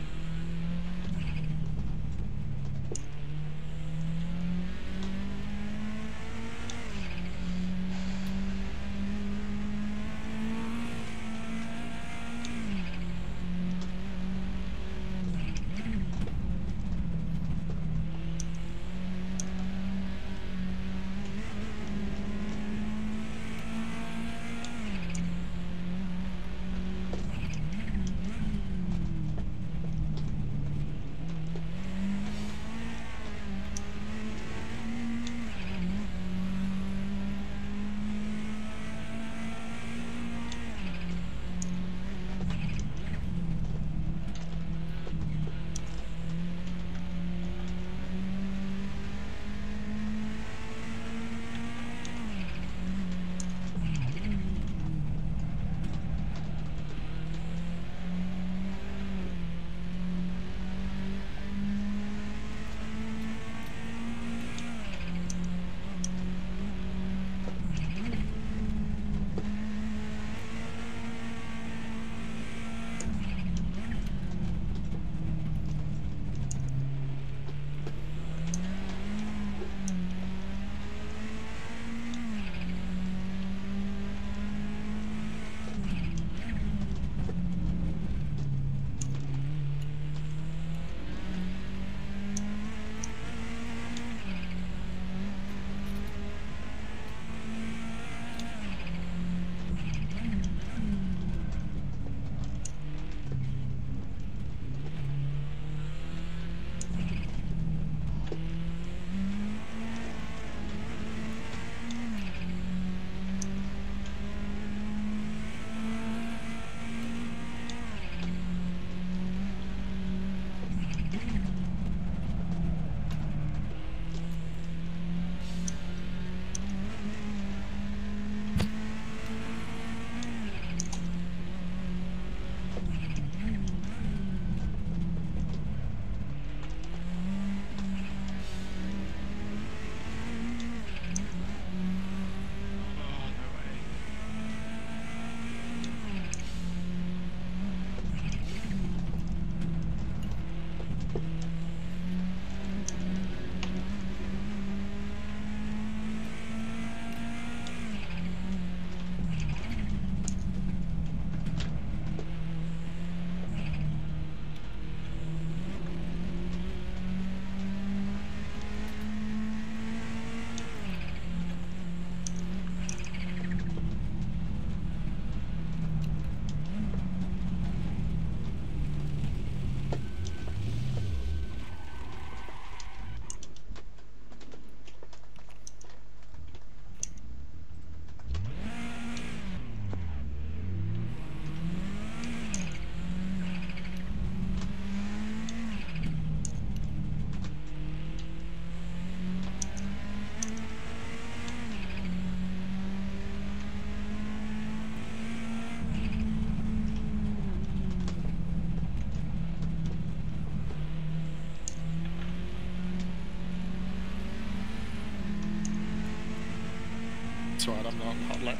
That's right, I'm not hot lap.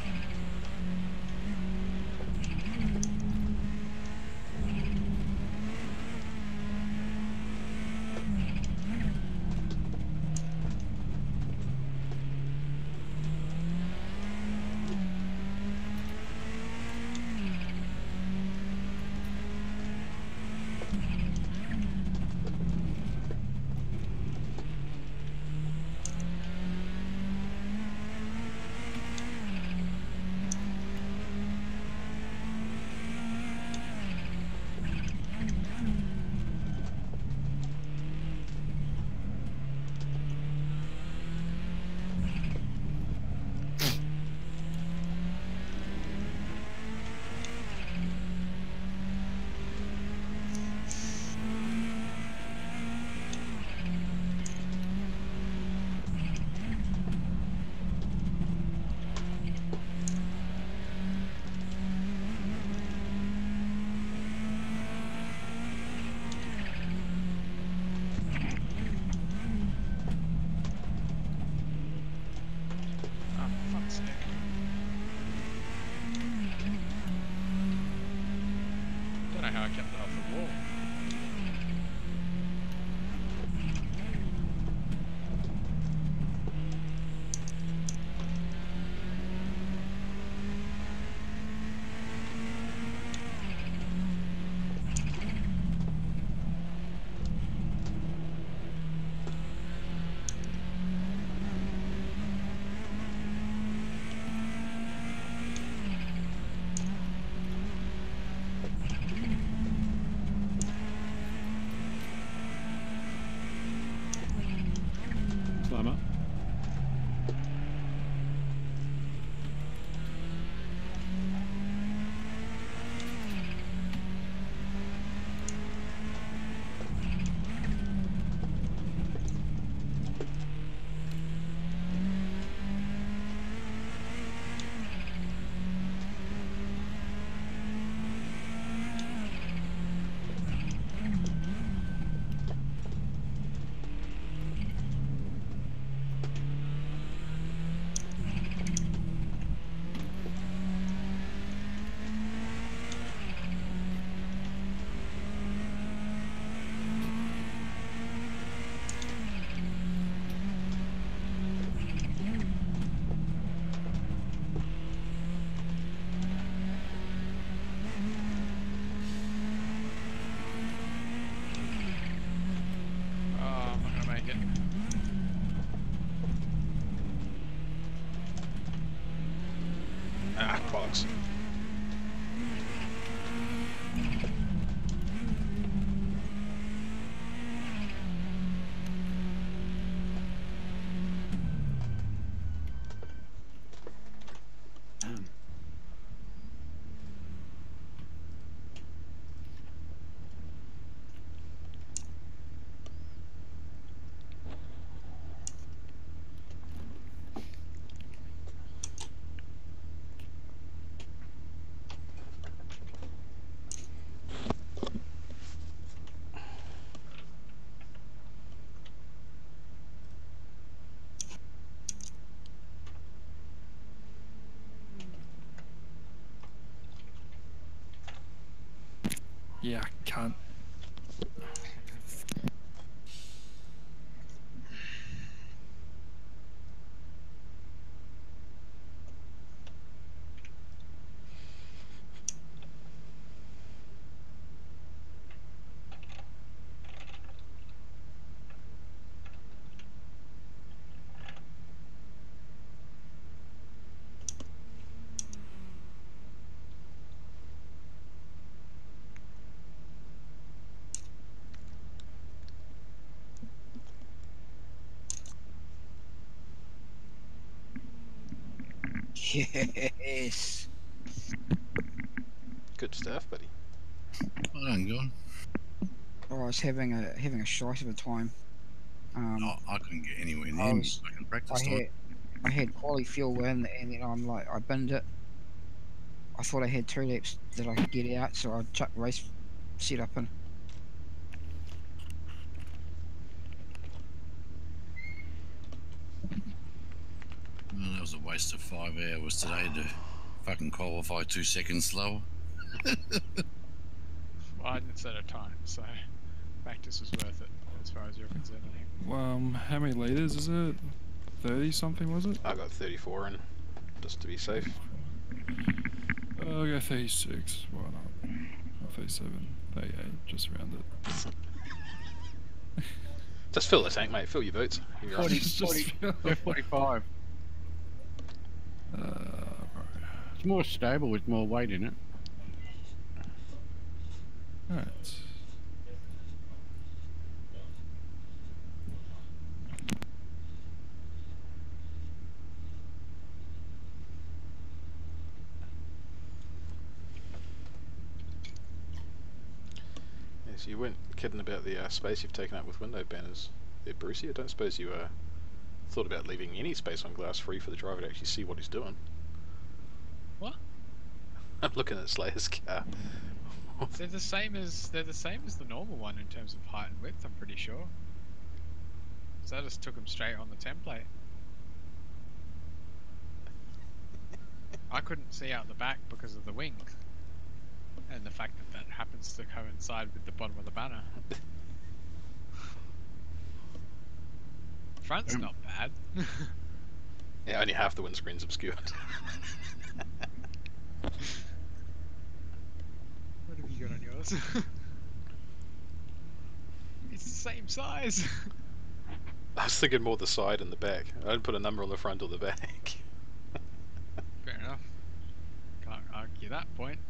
How I kept it off the wall. Slammer. Ah, bollocks. Damn. Yeah, can't. Yes. Good stuff, buddy. Well done, Gordon. I was having a shite of a time. Oh, I couldn't get anywhere I near me. was- I can I practice on had it. I had quality fuel in, and then I'm like, I binned it. I thought I had 2 laps that I could get out, so I chucked race setup in. Well, was a waste of 5 hours today to fucking qualify 2 seconds slower. Well, I didn't set a time, so practice was worth it as far as you're concerned, I think. How many liters is it? 30 something was it? I got 34 in, just to be safe. I'll go 36. Why not? Or 37, 38. Just round it. Just fill the tank, mate. Fill your boots. You're right. 45. It's more stable with more weight in it. Alright. Yes, you weren't kidding about the space you've taken up with window banners there, Brucey. I don't suppose you thought about leaving any space on glass free for the driver to actually see what he's doing. What? I'm looking at Slayer's car. They're the same as the normal one in terms of height and width, I'm pretty sure. So I just took them straight on the template. I couldn't see out the back because of the wing. And the fact that that happens to coincide with the bottom of the banner. Front's not bad. Yeah, only half the windscreen's obscured. What have you got on yours? It's the same size. I was thinking more the side and the back. I didn't put a number on the front or the back. Fair enough. Can't argue that point.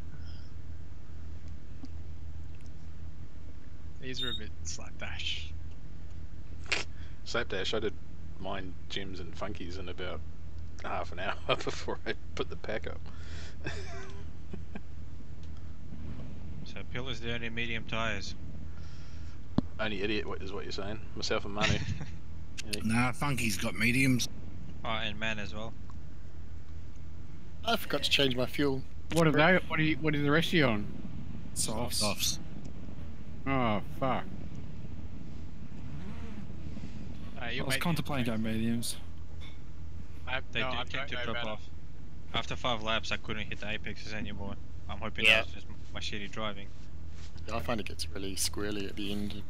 These are a bit slapdash. Slapdash, I did mine, gems and funkies in about half an hour before I put the pack up. So Pillar's the only medium tyres. Only idiot is what you're saying. Myself and Manu. Yeah. Nah, Funky's got mediums. Oh, and Man as well. I forgot to change my fuel. What are they? What are the rest of you on? Softs. Oh fuck. I was contemplating going mediums. They do tend to drop off. After 5 laps, I couldn't hit the apexes anymore. I'm hoping that's just my shitty driving. Yeah, I find it gets really squirrely at the end.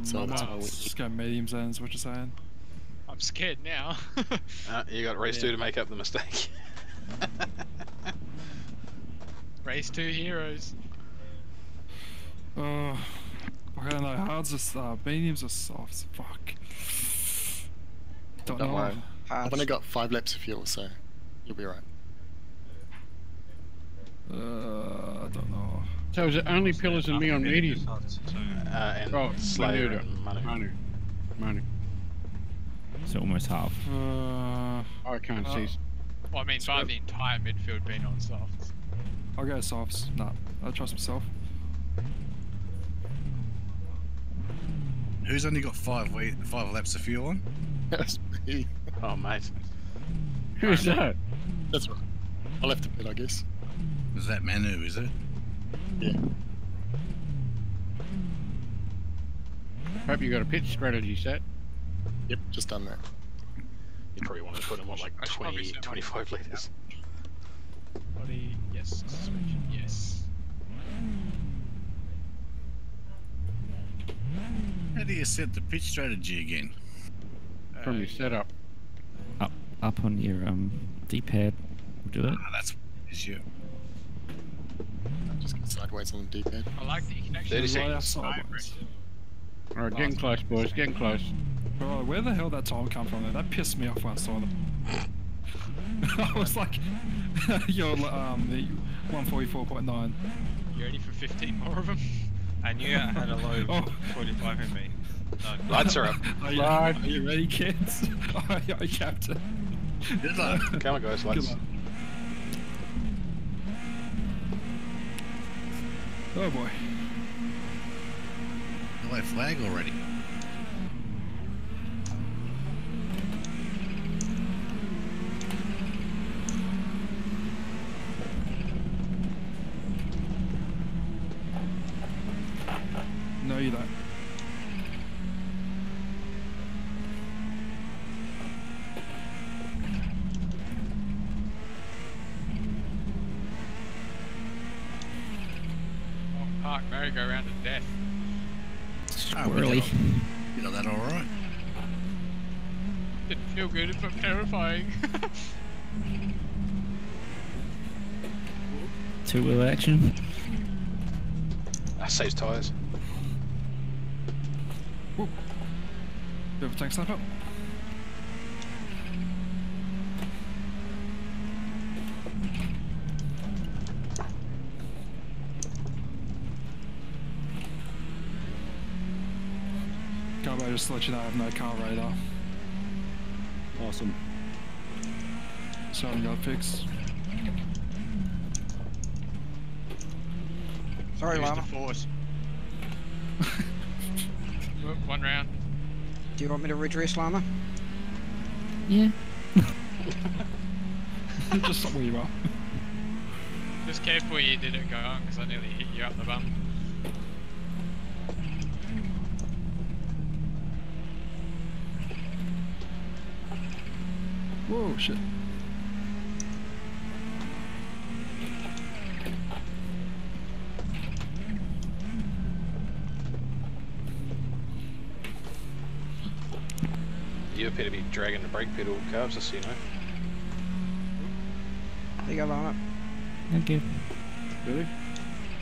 So that's why Just go mediums then, is what you're saying. I'm scared now. You got race 2 to make up the mistake. Race 2 heroes. I don't know, hards are mediums or softs? Fuck. Don't know. worry. I've only got 5 laps of fuel, so you'll be right. I don't know. So is it only Pillars and me on medium? And Slayer and Manu. It's almost half. I can't see. Well, I mean, by the entire midfield being on softs. I'll go softs. Nah, I trust myself. Who's only got 5 laps of fuel on? That's me. Oh, mate. Who's that? That's right. I left a bit, I guess. Is that Manu, is it? Yeah. Hope you got a pit strategy set. Yep, just done that. You probably want to put in, what, like 20, 25 litres? Body, yes. Suspension, yes. How do you set the pitch strategy again? From your setup. Up on your D-pad. We'll do it. Ah, that's is you. Just get sideways on the D-pad. I like that you can actually 30 right seconds. outside. Alright, getting close, boys. Getting close. Bro, where the hell that time come from? That pissed me off when I saw them. I was like, you're the 144.9. You ready for 15 more of them? I knew I had a low 45 in me. No. Lights are up. Are you ready, kids? Aye, Captain. Good luck. Come on, guys, lights. Oh boy. Yellow flag already. No, you don't. park merry-go-round to death. Squirrely. You know that alright? Didn't feel good, but terrifying. Two-wheel action. Saves tyres. Bit of a tank snap up. Garbo, just to let you know I have no car radar. Awesome. So I'm gonna fix. Sorry, Use Llama. the force. One round. Do you want me to redress, Llama? Yeah. Just stop where you are. Just careful where you did it go on, because I nearly hit you up the bum. Whoa, shit. You appear to be dragging the brake pedal, Carbs, just so you know. There you go, Llama. Thank you. Really?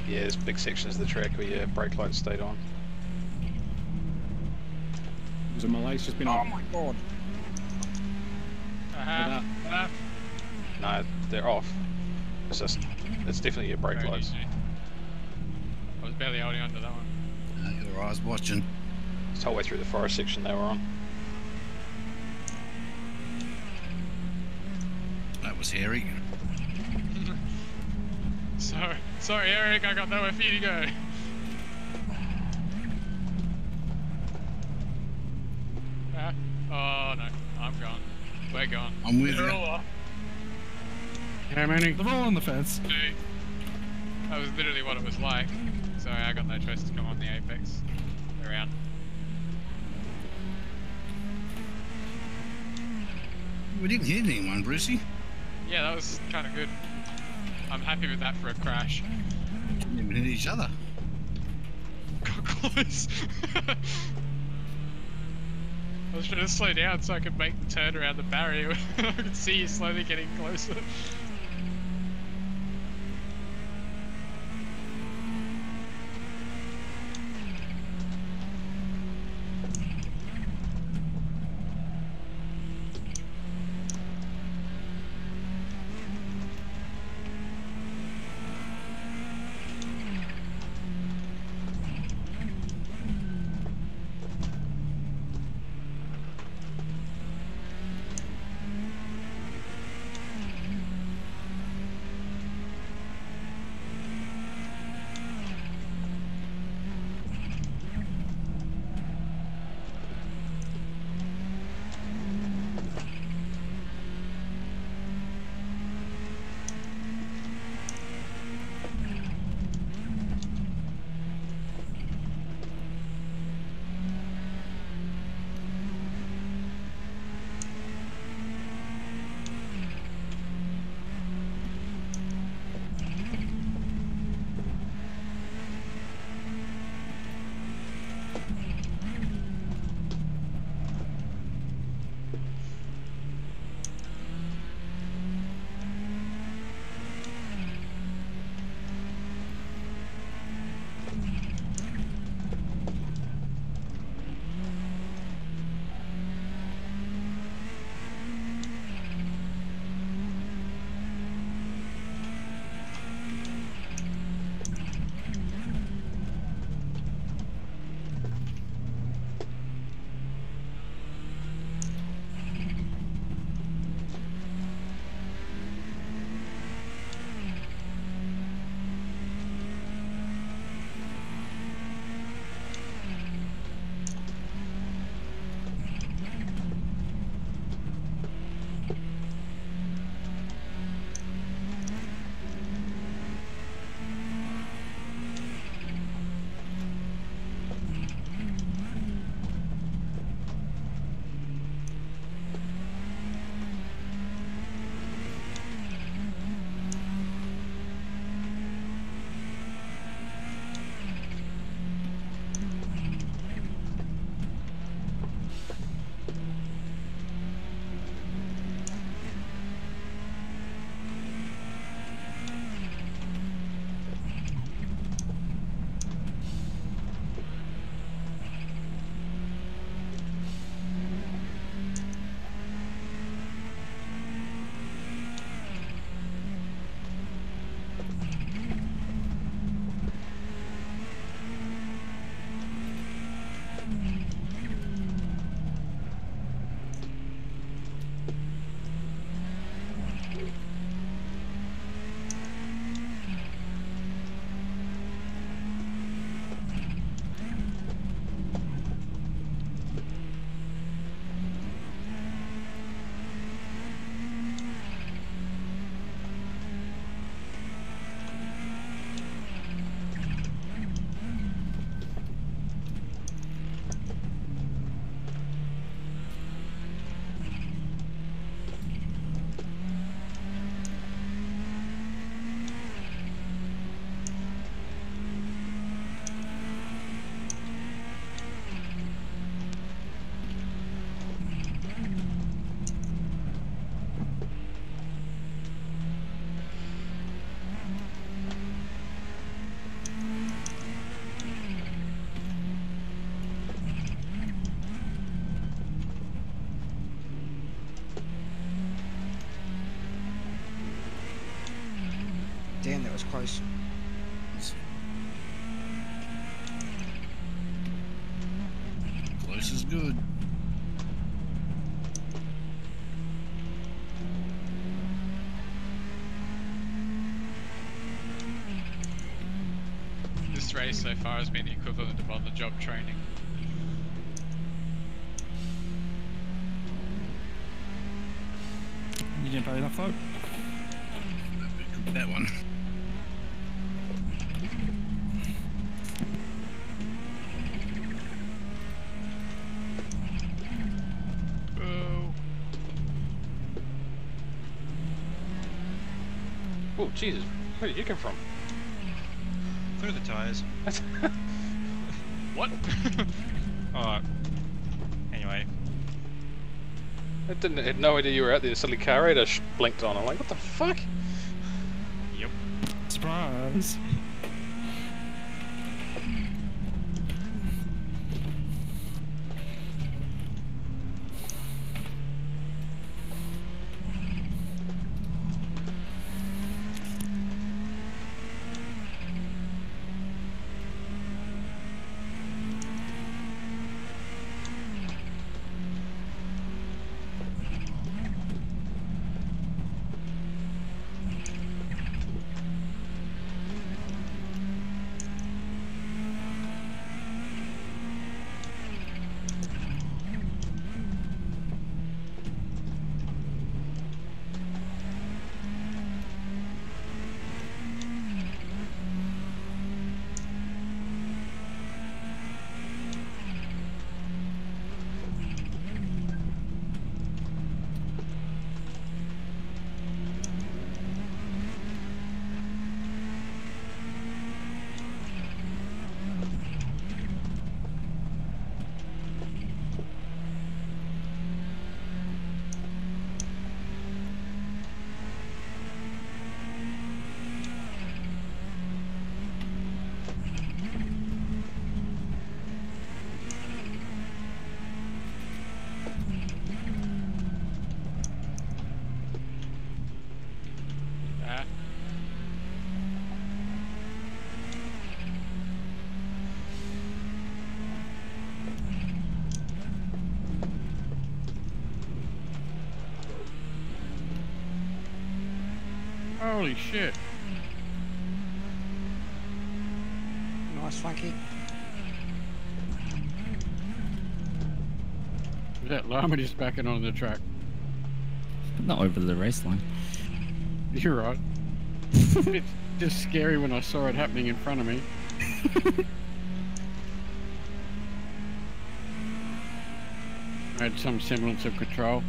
Yeah, there's big sections of the track where your brake lights stayed on. Was it my lights just been Oh on? my god. No, they're off. It's just, it's definitely your brake Very lights. easy. I was barely holding on to that one. Your eyes watching. It's the whole way through the forest section they were on. That was hairy. Sorry, Eric, I got nowhere for you to go. Oh no, I'm gone. We're gone. I'm with They're you. all off. How many? They're all on the fence. Two. That was literally what it was like. Sorry, I got no choice to come on the apex. Around. We didn't hit anyone, Brucey. Yeah, that was kind of good. I'm happy with that for a crash. Didn't even hit each other. Got close. I was trying to slow down so I could make the turn around the barrier. I could see you slowly getting closer. Damn, that was close. Close is good. This race so far has been the equivalent of on-the-job training. You didn't pay enough though. That one. Oh, Jesus. Where did you come from? Through the tyres. What? Oh. Anyway. I had no idea you were out there. Suddenly car radar blinked on. I'm like, what the fuck? Yep. Surprise. Holy shit. Nice, Funky. That llama just backing on the track. Not over the race line. You're right. It's just scary when I saw it happening in front of me. I had some semblance of control.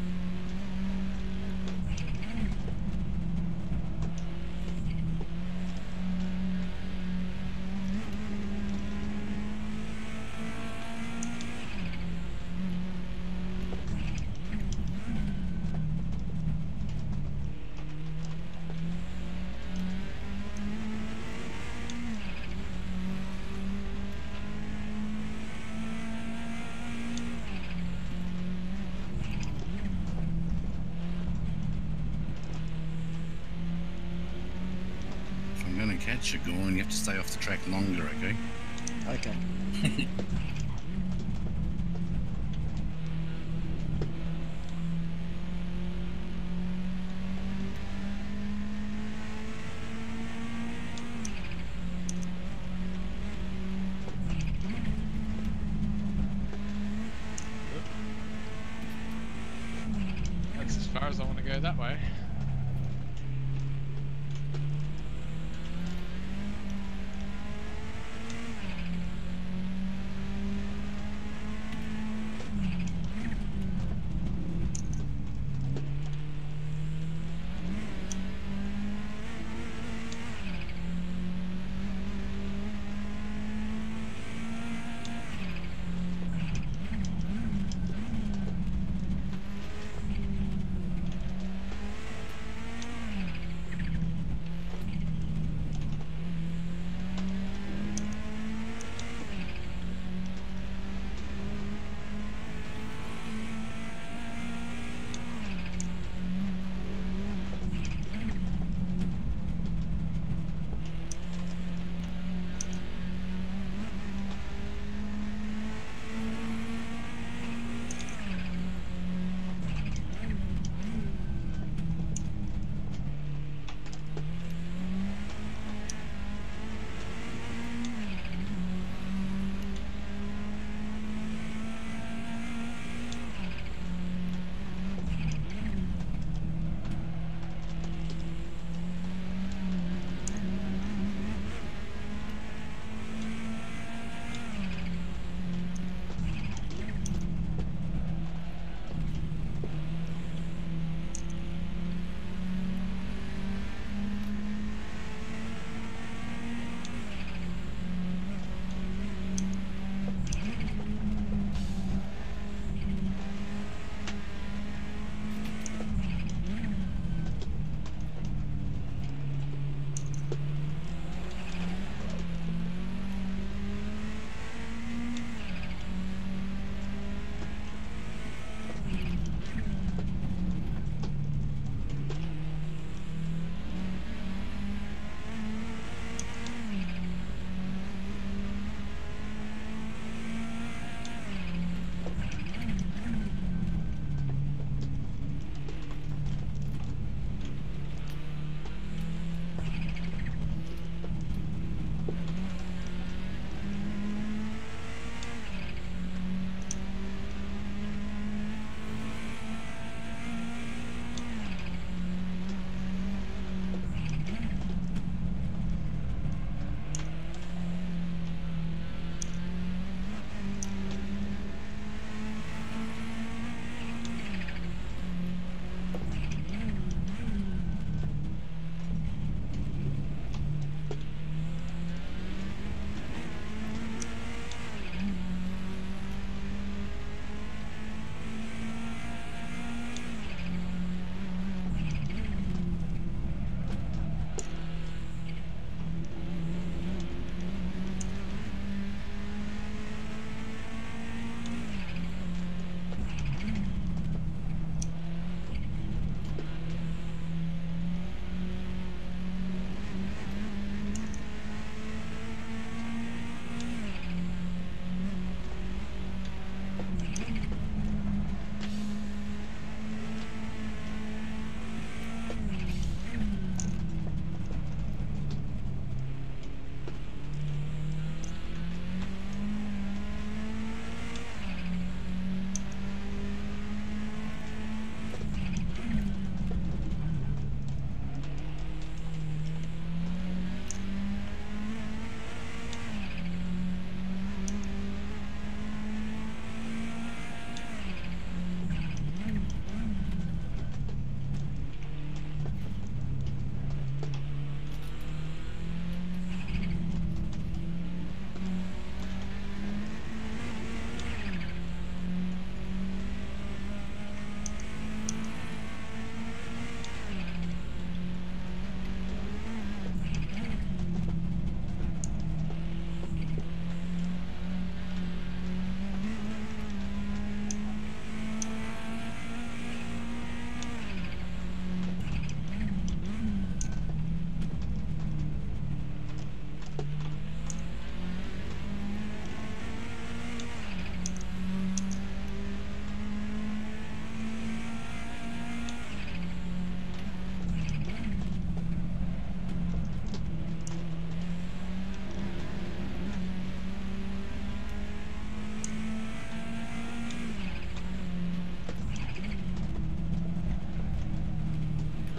Catch you going, you have to stay off the track longer, okay? Okay. That's as far as I want to go that way.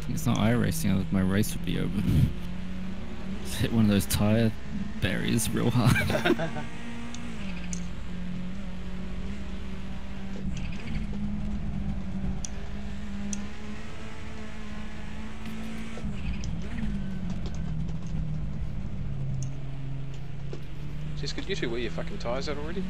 It's not iRacing, my race would be over. Just hit one of those tire barriers real hard. Just could you two wear your fucking tyres out already?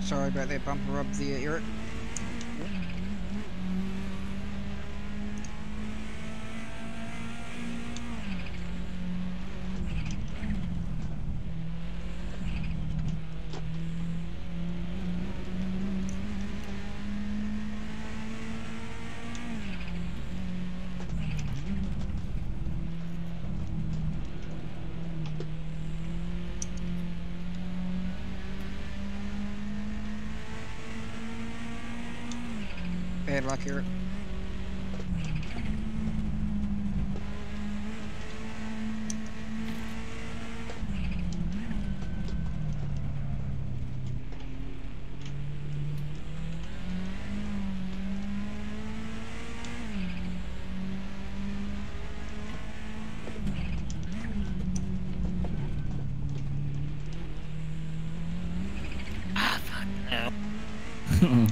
Sorry about that bumper up there, Eric. Bad luck, Eric.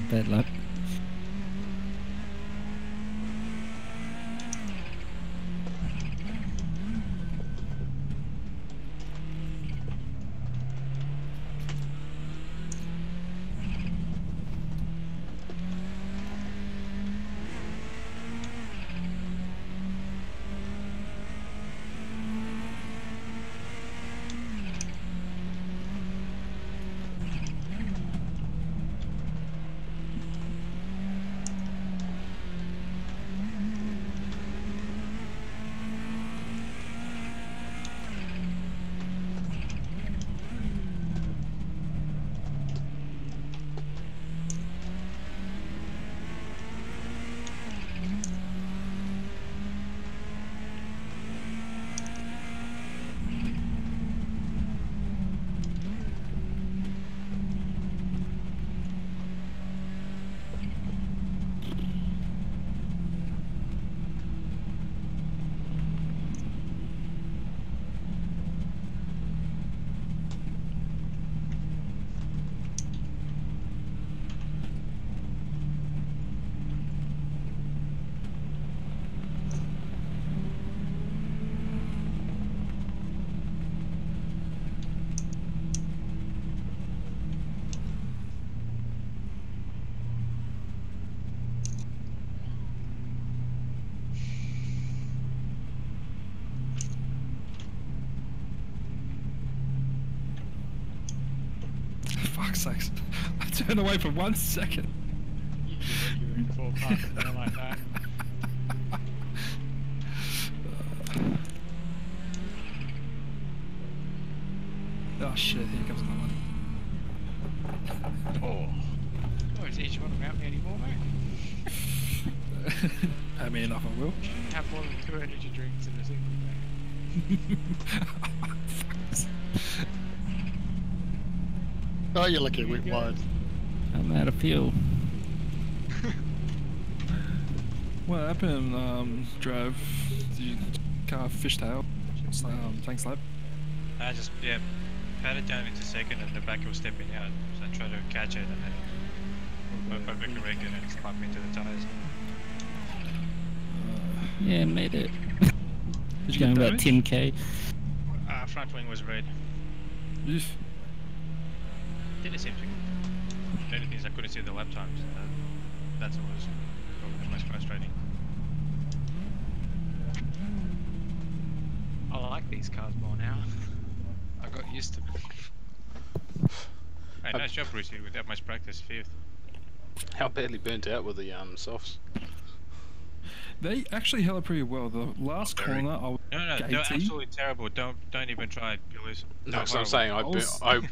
Bad luck. sakes. I turned away for 1 second. You were in full park and they're like that. Oh shit, here comes another one. Oh, geez, you want to mount me anymore, mate? Pay me enough, I will. Have more than 2 energy drinks in a single day. Oh, you're lucky it went wide. I'm out of fuel. What happened? Drove the car fishtail. Thanks, lab. I just, yeah, patted down into second and the back was stepping out. So I tried to catch it and then overcorrected and it bumped into the tyres. Yeah, made it. Did you Going get about damage? 10k. Front wing was red. Oof. Didn't seem to. The only thing is I couldn't see the lap times. That's what was probably the most frustrating. I like these cars more now. I got used to them. Hey, nice job, Bruce, without much practice, 5th. How badly burnt out were the softs? They actually held it pretty well. The last corner, I was No, they're gaty. absolutely terrible. Don't even try it, Billy's. No, They're so I'm saying horrible.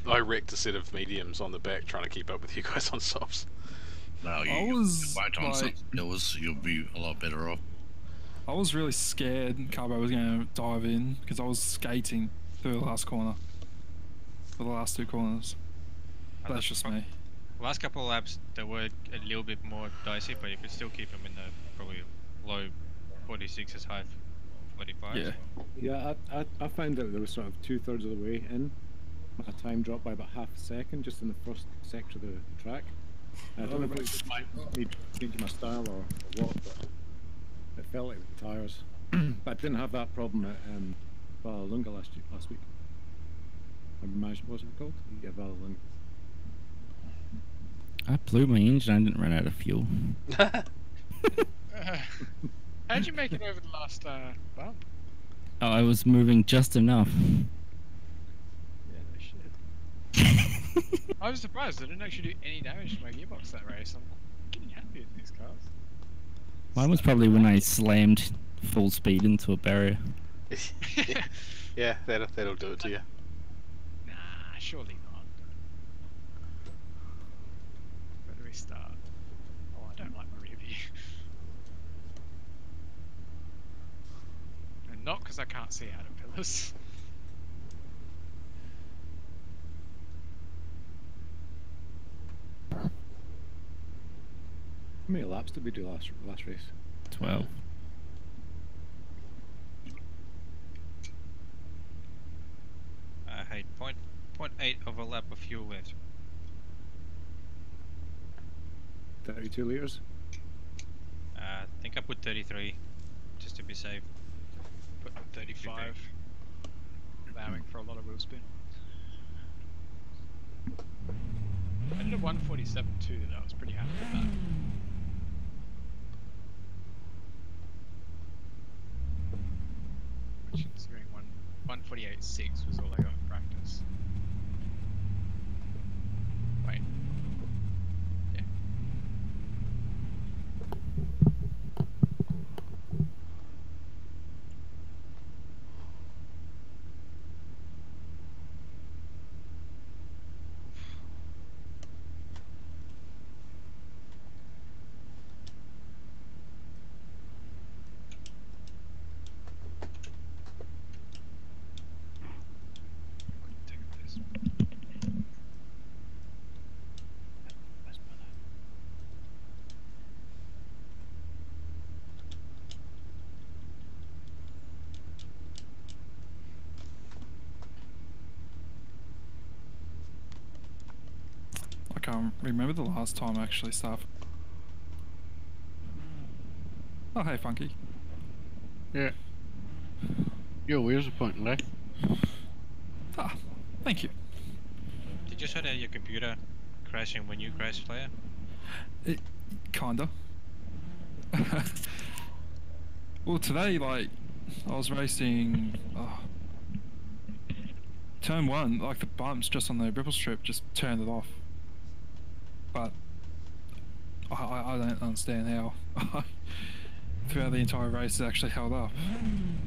I wrecked a set of mediums on the back trying to keep up with you guys on softs. No, I you was won't on like, Bills, you'll be a lot better off. I was really scared Carbo was going to dive in because I was skating through the last corner. For the last 2 corners. That's just me. Last couple of laps, they were a little bit more dicey, but you could still keep them in the probably low 46s, high 45s. Yeah. Yeah, I found out there was sort of 2/3 of the way in. My time dropped by about half a second just in the first sector of the track. I don't know if it was me changing my style or what, but it felt like the tyres. But I didn't have that problem at Vallelunga last week. What's it called? Yeah, Vallelunga. I blew my engine. I didn't run out of fuel. How'd you make it over the last bump? Oh, I was moving just enough. Yeah, no shit. I was surprised. I didn't actually do any damage to my gearbox that race. I'm getting happy with these cars. Mine was probably when I slammed full speed into a barrier. Yeah, that'll do it to you. Nah, surely not. Where do we start? Oh, I don't like my rear view. And not because I can't see out of pillars. How many laps did we do last race? 12. Hey, 0.8 of a lap of fuel left. 32 litres? I think I put 33, just to be safe. Put 35. Allowing for a lot of wheel spin. I did a 147 too, though. I was pretty happy with that. Which, considering 148.6 was all I got in practice. Wait. Yeah. I can't remember the last time I actually started. Oh, hey, Funky. Yeah. Your wheels are pointing left. Ah, thank you. Did you shut out your computer crashing when you crashed, player? It kinda. Well, today, like, I was racing turn 1, like the bumps just on the ripple strip just turned it off. but I don't understand how throughout the entire race it actually held up.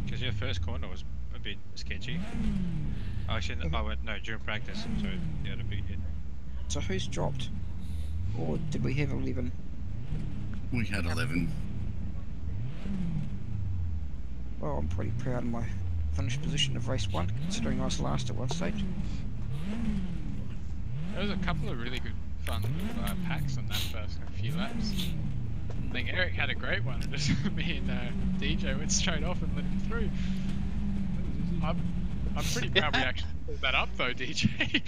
Because your first corner was a bit sketchy. Actually, I went no during practice, so you had a big hit. So who's dropped? Or did we have 11? We had 11. Well, I'm pretty proud of my finished position of race 1, considering I was last at one stage. There was a couple of really good fun packs on that first few laps. I think Eric had a great one, and just me and DJ went straight off and let him through. I'm pretty proud we actually pulled that up though, DJ.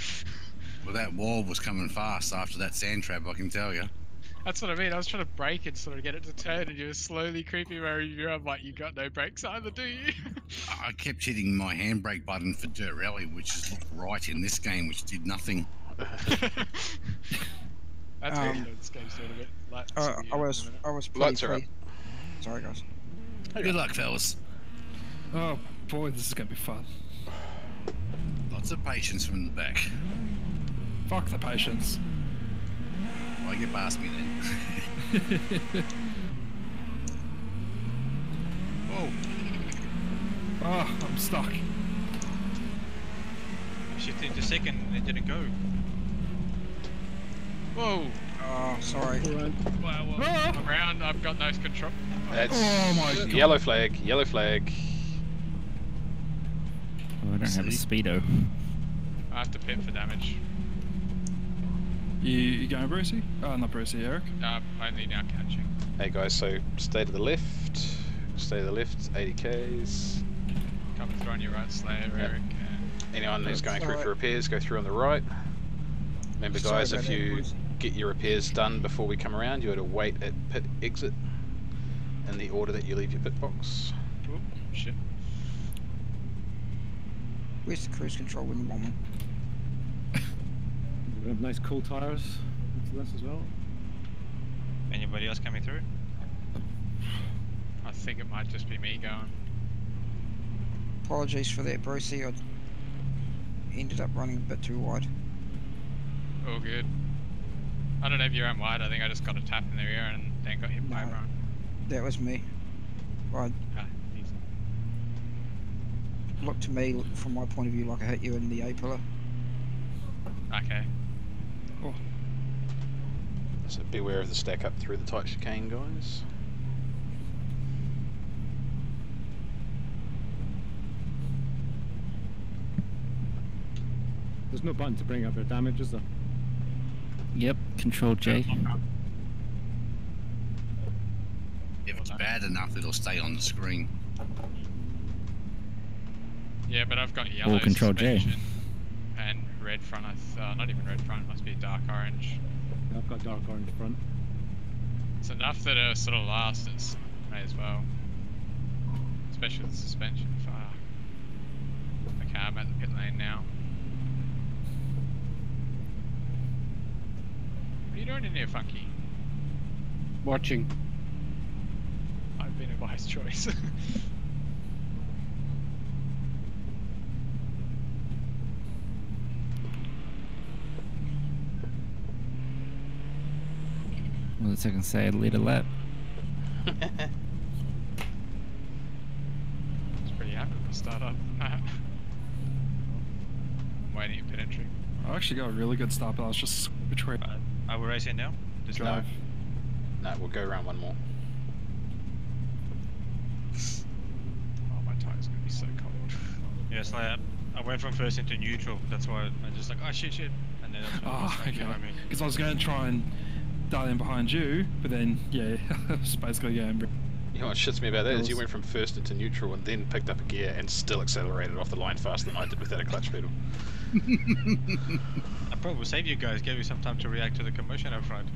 Well, that wall was coming fast after that sand trap, I can tell you. That's what I mean. I was trying to brake and sort of get it to turn, and you were slowly creeping where you're. I'm like, you got no brakes either, do you? I kept hitting my handbrake button for Dirt Rally, which is looked right in this game, which did nothing. That's what this game's doing a bit. I was pretty Lights are up. pleased. Sorry, guys. Good luck, fellas. Oh boy, this is gonna be fun. Lots of patience from the back. Fuck the patience. Why get past me then? Whoa. Oh, I'm stuck. I shifted into second and it didn't go. Whoa! Oh, sorry. Well, I'm around. I've got no control. That's Oh my God. yellow flag. Yellow flag. Oh, I don't have a speedo. I have to pit for damage. You going, Brucey? Oh, not Brucey, Eric. Only now catching. Hey guys, so stay to the left. Stay to the left. 80 k's. Coming through on your right, Slayer, Eric. Anyone who's going through for repairs, go through on the right. Remember Sorry guys, about if that, you boys. get your repairs done before we come around, you have to wait at pit exit in the order that you leave your pit box. Oop, shit. Where's the cruise control when you want one? We have nice cool tires into this as well. Anybody else coming through? I think it might just be me going. Apologies for that, Brucey. I ended up running a bit too wide. All good. I don't know if you ran wide. I think I just got a tap in the rear and then got hit by a No. run. That was me. I Easy. looked to me, from my point of view, like I hit you in the A-pillar. Okay. So beware of the stack up through the tight chicane, guys. There's no button to bring up your damage, is there? Yep, Control J. If it's bad enough, it'll stay on the screen. Yeah, but I've got yellow Control J. suspension and red front. Not even red front. It must be dark orange. Yeah, I've got dark orange front. It's enough that it sort of lasts. May as well. Especially with the suspension. Fuck. Okay, I'm at the pit lane now. What are you doing in here, Funky? Watching. I've been a wise choice. Well, I can say, lead a lap. It's pretty happy to start up. I'm waiting at pit entry. I actually got a really good start, but I was just between. Are we racing now? Just Drive. No, we'll go around one more. Oh, my tire's gonna be so cold. Yeah, it's like I went from first into neutral. That's why I just like, oh shit, and then that's when Oh, it's like, you know okay. what I mean? Because I was going to try and dial in behind you, but then, yeah, I was basically going. You know what shits me about that is you went from first into neutral and then picked up a gear and still accelerated off the line faster than I did without a clutch pedal. I probably will save you guys, give you some time to react to the commotion up front.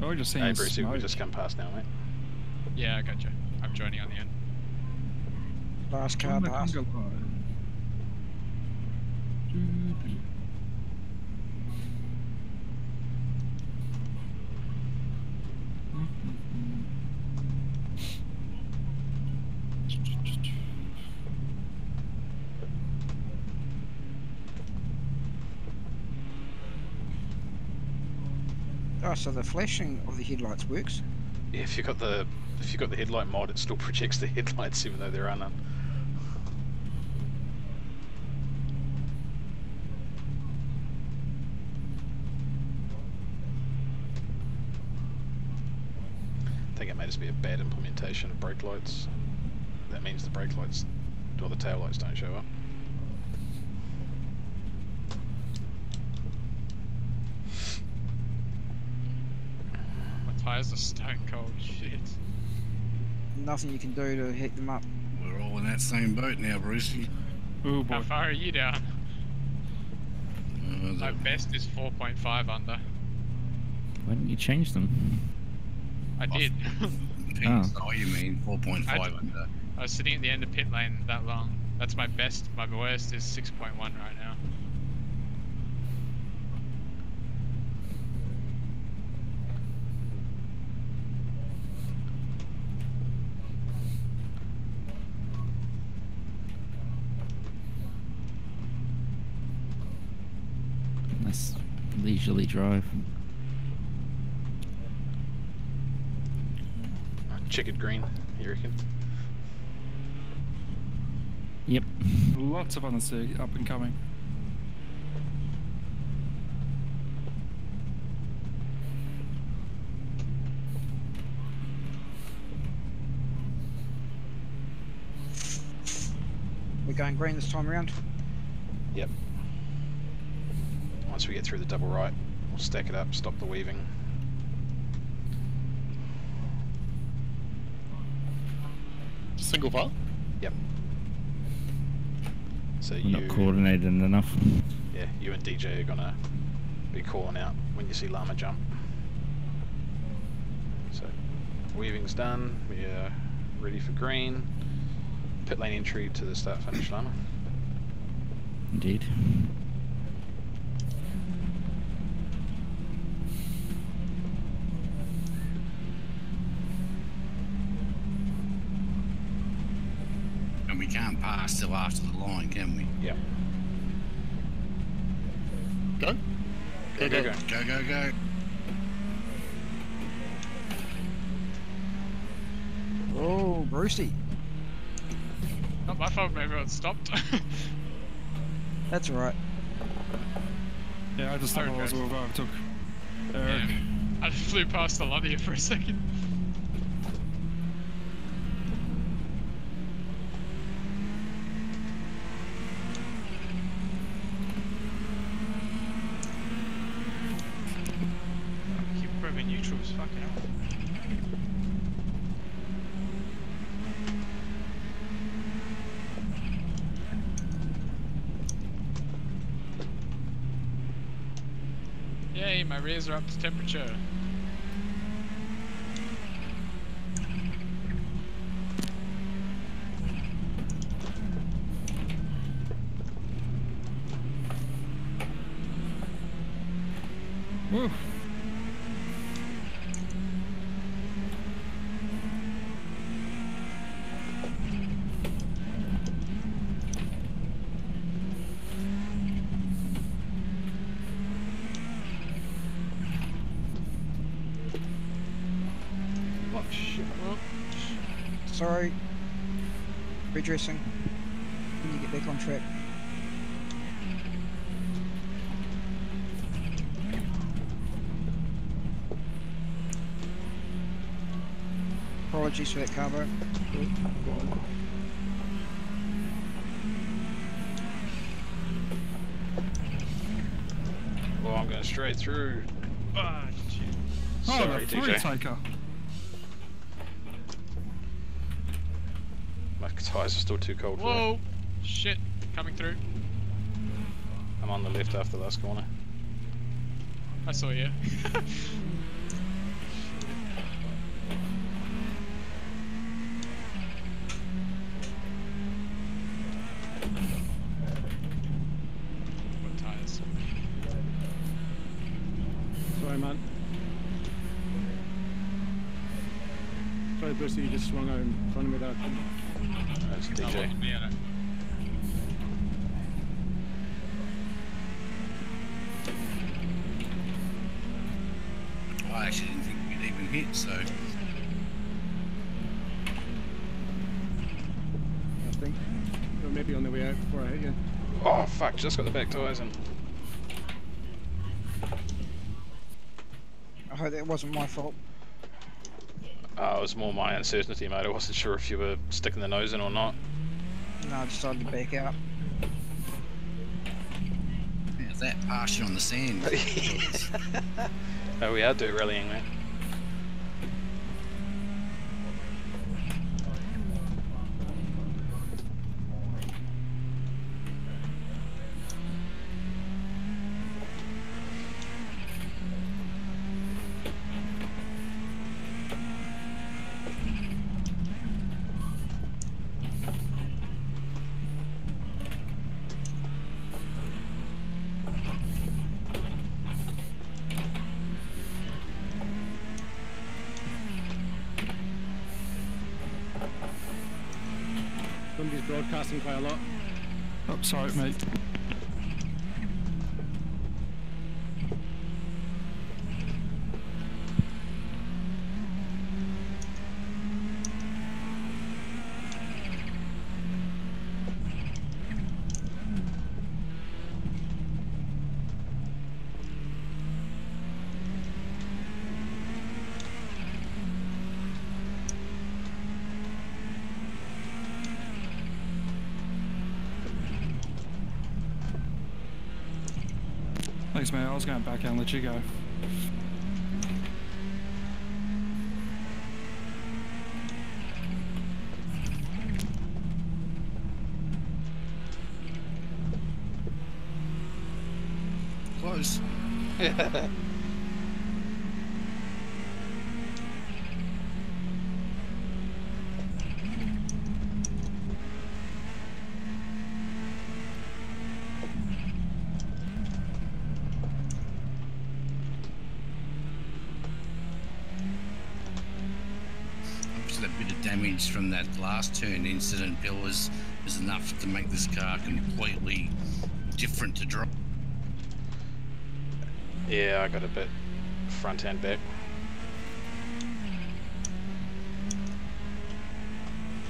Oh, we're just seeing Hey Brucey, smoke. we just come past now, mate. Yeah, I got you. I'm joining on the end. Last car pass. Oh, so the flashing of the headlights works. Yeah, if you got the headlight mod, it still projects the headlights even though there are none. I think it may just be a bad implementation of brake lights. That means the brake lights or the tail lights don't show up. My tyres are stone cold. Shit. Nothing you can do to heat them up. We're all in that same boat now, Brucey. Oh How boy. far are you down? My The best is 4.5 under. Why didn't you change them? I did. pins. Oh, you mean 4.5 I- under. I was sitting at the end of pit lane that long. That's my best. My worst is 6.1 right now. Nice leisurely drive. Checkered green, you reckon? Yep. Lots of honesty up and coming. We're going green this time around. Yep. Once we get through the double right, we'll stack it up, stop the weaving. Single file? Yep. So We're you, not coordinated enough. yeah, you and DJ are gonna be calling out when you see llama jump. So weaving's done. We are ready for green. Pit lane entry to the start finish llama. Indeed. And we can't pass till after the line, can we? Yep. Go? Go, go, go. Go, go, go. Oh, Brucey. Not my fault, everyone stopped. That's alright. Yeah, I just thought I was over. I took Eric. Yeah. I just flew past a lot of you for a second. Keep probing neutrals, fucking hell. Yay, my rears are up to temperature. Woo. Oh shit. Sorry. Redressing. When you get back on track. Apologies for that, Carbo. Well, I'm going straight through. Ah, shit. Oh, Sorry, the free DJ. taker. My tyres are still too cold for that. Whoa! Shit, coming through. I'm on the left after the last corner. I saw you. What tires? Sorry, man. Sorry, Brucey, you just swung out in front of me there. That's Oh, DJ. look, me at it. I actually didn't think we'd even hit, so... I think we're maybe on the way out before I hit you. Oh fuck, just got the back tyres in. I hope that wasn't my fault. It was more my uncertainty, mate. I wasn't sure if you were sticking the nose in or not. No, I decided to back out. How's that partial on the sand? Oh, we are dirt rallying, mate. Somebody's broadcasting quite a lot. Oh, sorry, mate. Thanks, mate. I was going back out and let you go. Close. Obviously, that bit of damage from that last turn incident, Bill, is enough to make this car completely different to drive. Yeah, I got a bit front and back.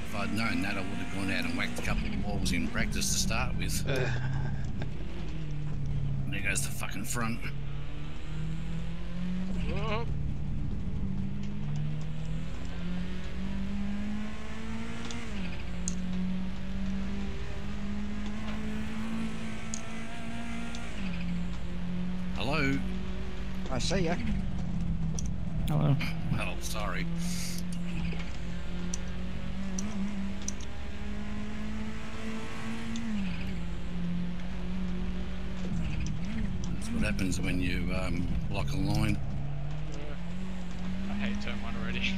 If I'd known that, I would have gone out and whacked a couple of walls in practice to start with. There goes the fucking front. Whoa. Hello? I see ya. Hello. Oh, sorry. That's what happens when you block a line. I hate turn 1 already.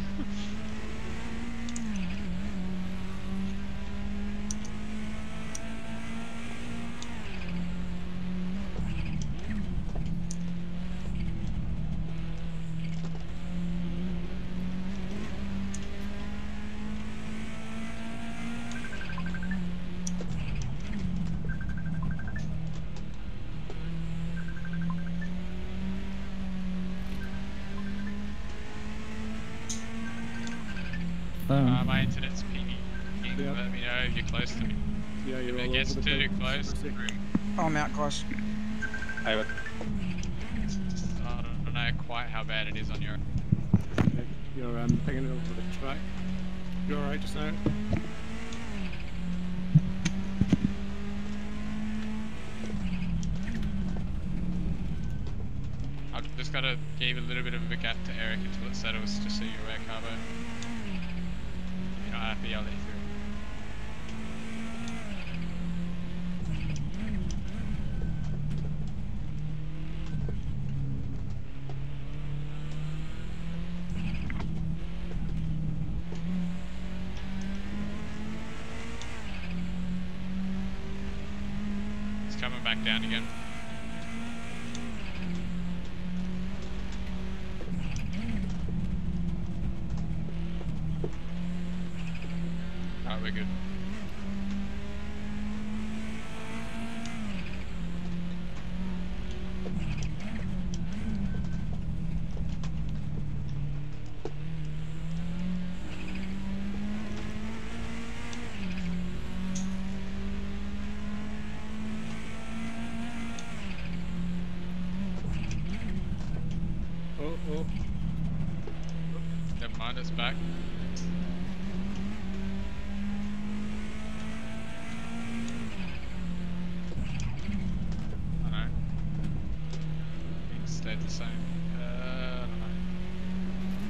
My internet's pinging. Yeah. Let me know if you're close to me. Yeah, If you're all it gets over the too place. close, I'm out, guys. Hey, what? I don't know quite how bad it is on your. Okay, you're pinging it over the track. You're alright just now? I've just got to give a little bit of a gap to Eric until it settles to see your air carbo. If you're not happy, I'll let you through. It's coming back down again. Alright, we're good. it's back. I know. It stayed the same. I don't know.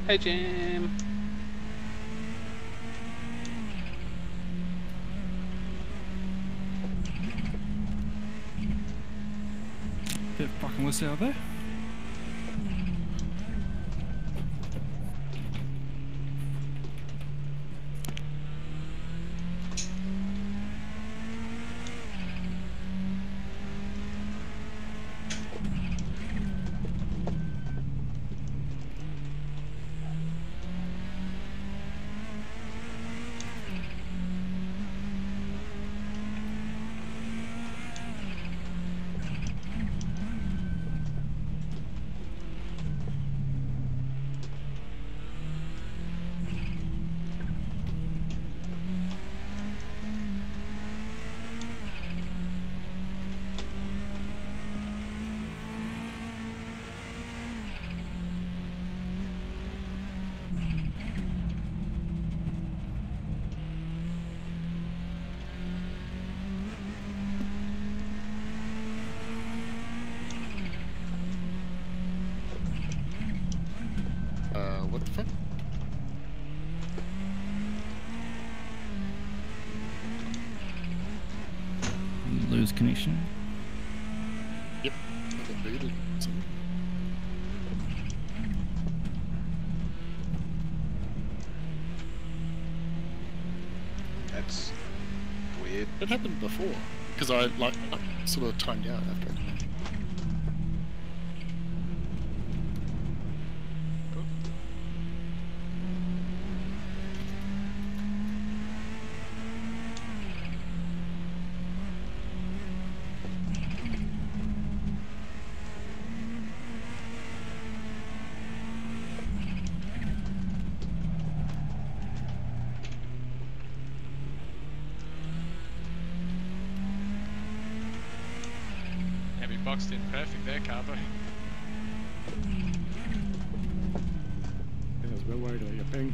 Hey, Jim. Bit fucking list out there. What the fuck? Lose connection. Yep. I got booted. That's weird. It happened before. Because I sort of timed out after it. Boxed in perfect there, Carbo. Yeah, I was a bit worried about your ping.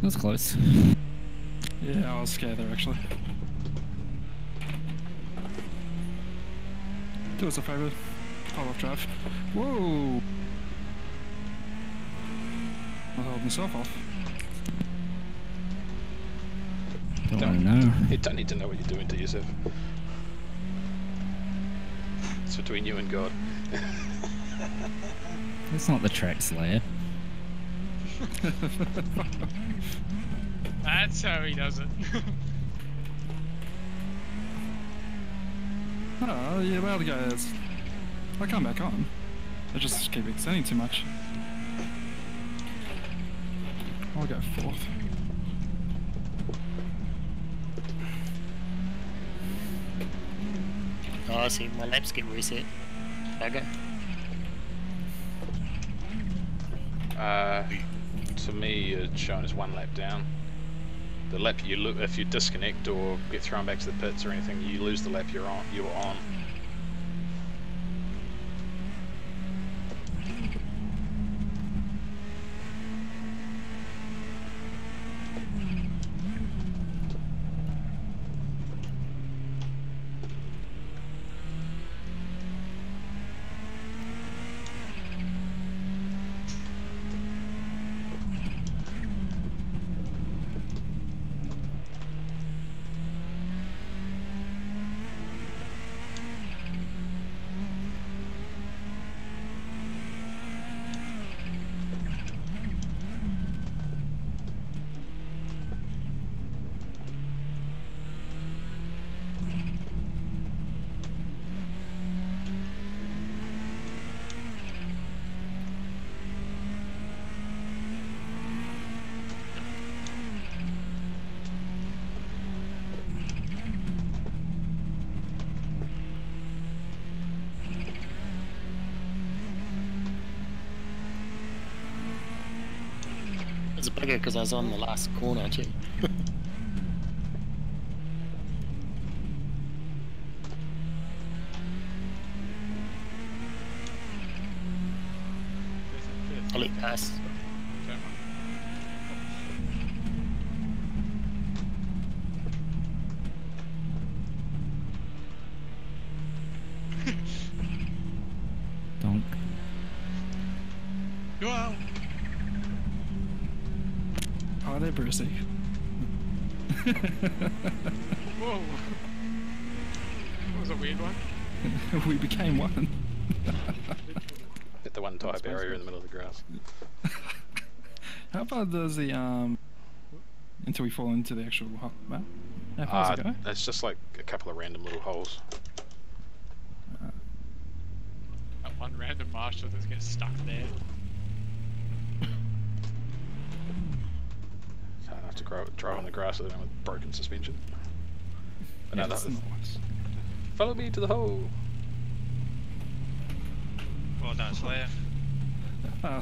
That was close. Yeah, I was scared there actually. Do us a favour, pull off drive. Whoa! I'll hold myself off. Don't know. You don't need to know what you're doing to yourself. It's between you and God. It's not the track slayer. That's how he does it. Oh, you're allowed to go. I'll come back on. I just keep extending too much. I'll go fourth. Oh, I see. My laps get reset. Okay. To me, it's shown as 1 lap down. The lap if you disconnect or get thrown back to the pits or anything, you lose the lap you were on. It's a bugger because I was on the last corner too. I'll let you pass. Donk. Go out. Oh, they're Brucey. Whoa. That was a weird one. We became one. Hit the one tyre barrier in the middle of the grass. How far does the until we fall into the actual map? How far does it go? It's just like a couple of random little holes. That one random marshal that gets stuck there. I have to drive on the grass with broken suspension. But Yeah, no, that's nice. follow me to the hole. Well done, Slayer.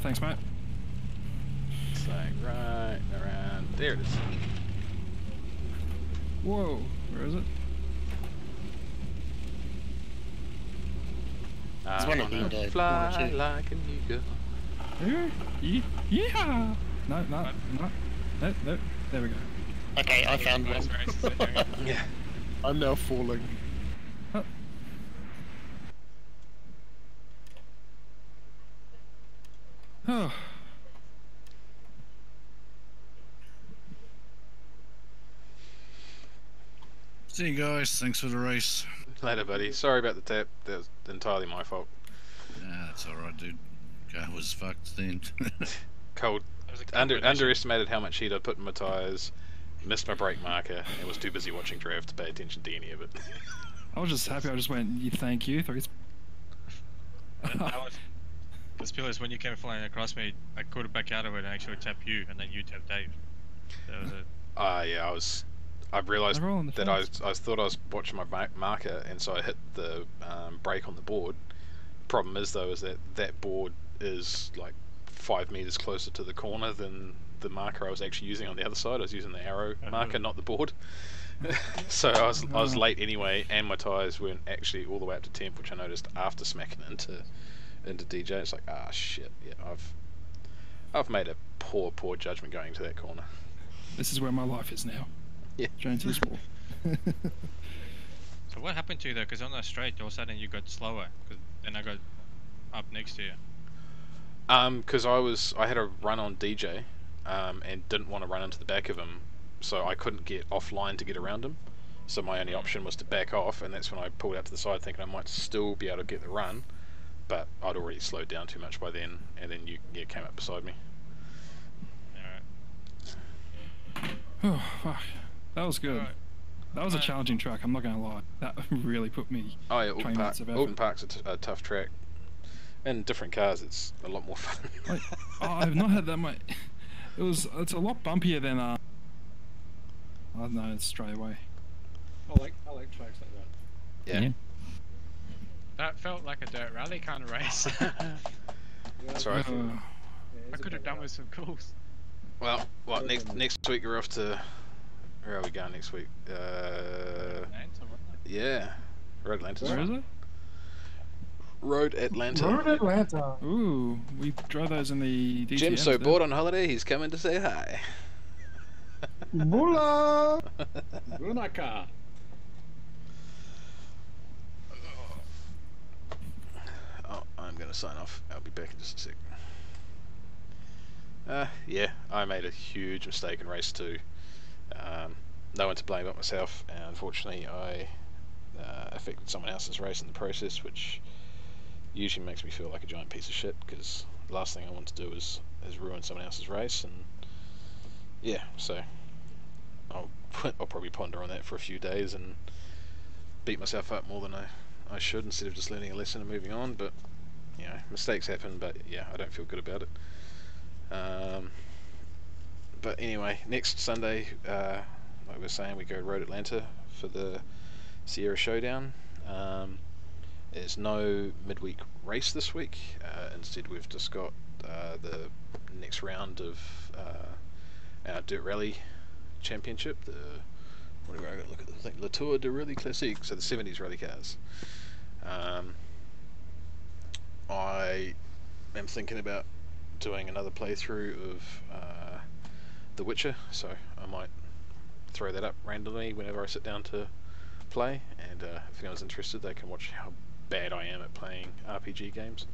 Thanks, mate. It's like right around there. It is. Whoa, where is it? There's one at the end of fly corner two. like an eagle. Yeah. No. Nope. There we go. Okay, I found one. Yeah. I'm now falling. Oh. See you guys. Thanks for the race. Later, buddy. Sorry about the tap. That was entirely my fault. Nah, that's alright, dude. Car was fucked then. Cold. Underestimated how much heat I put in my tyres. Missed my brake marker and was too busy watching Drav to pay attention to any of it. I was just happy. I just went, thank you. The spill is when you came flying across me, I could back out of it and actually tap you, and then you tap Dave. That was it. Yeah, I realised They're all in the that I fence. thought I was watching my marker, and so I hit the brake on the board. Problem is though, is that board is like 5 meters closer to the corner than the marker I was actually using on the other side. I was using the arrow marker, not the board. So I was late anyway, and my tyres weren't actually all the way up to temp, which I noticed after smacking into DJ. It's like, shit, yeah, I've made a poor judgment going to that corner. This is where my life is now. Yeah. Trying to explore. So what happened to you though? Because on that straight, all of a sudden you got slower, and I got up next to you. Because I had a run on DJ, and didn't want to run into the back of him, so I couldn't get offline to get around him. So my only option was to back off, and that's when I pulled out to the side, thinking I might still be able to get the run, but I'd already slowed down too much by then, and then you came up beside me. Oh, fuck. That was good. Alright. That was a challenging track, I'm not gonna lie. That really put me Oh yeah, 20 minutes of effort. Oulton Park's a tough track. And different cars, it's a lot more fun. Like, I've not had that much. It's a lot bumpier than I don't know, it's straight away. I like tracks like that. Yeah. That felt like a dirt rally kind of race. That's right. I could have done with some calls. Well, what next week we're off to. Where are we going next week? Yeah, Road Atlanta. Where is it? Road Atlanta. Road Atlanta. Ooh, we drove those in the DTM. Jim's so bored on holiday, he's coming to say hi. Bula! Runaka. Oh, I'm gonna sign off. I'll be back in just a sec. Yeah, I made a huge mistake in race 2. No one to blame but myself, and unfortunately I affected someone else's race in the process, which usually makes me feel like a giant piece of shit, because the last thing I want to do is ruin someone else's race. And yeah, so I'll probably ponder on that for a few days and beat myself up more than I should, instead of just learning a lesson and moving on. But you know, mistakes happen, but yeah, I don't feel good about it. But anyway, next Sunday, like we were saying, we go Road Atlanta for the Sierra Showdown. There's no midweek race this week. Instead, we've just got the next round of our Dirt Rally Championship. What do I look at the thing? Le Tour de Rally Classique. So the 70s rally cars. I am thinking about doing another playthrough of The Witcher, so I might throw that up randomly whenever I sit down to play, and if anyone's interested, they can watch how bad I am at playing RPG games.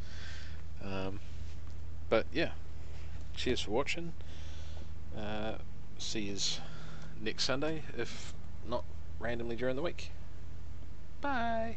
But yeah, cheers for watching. See you next Sunday, if not randomly during the week. Bye.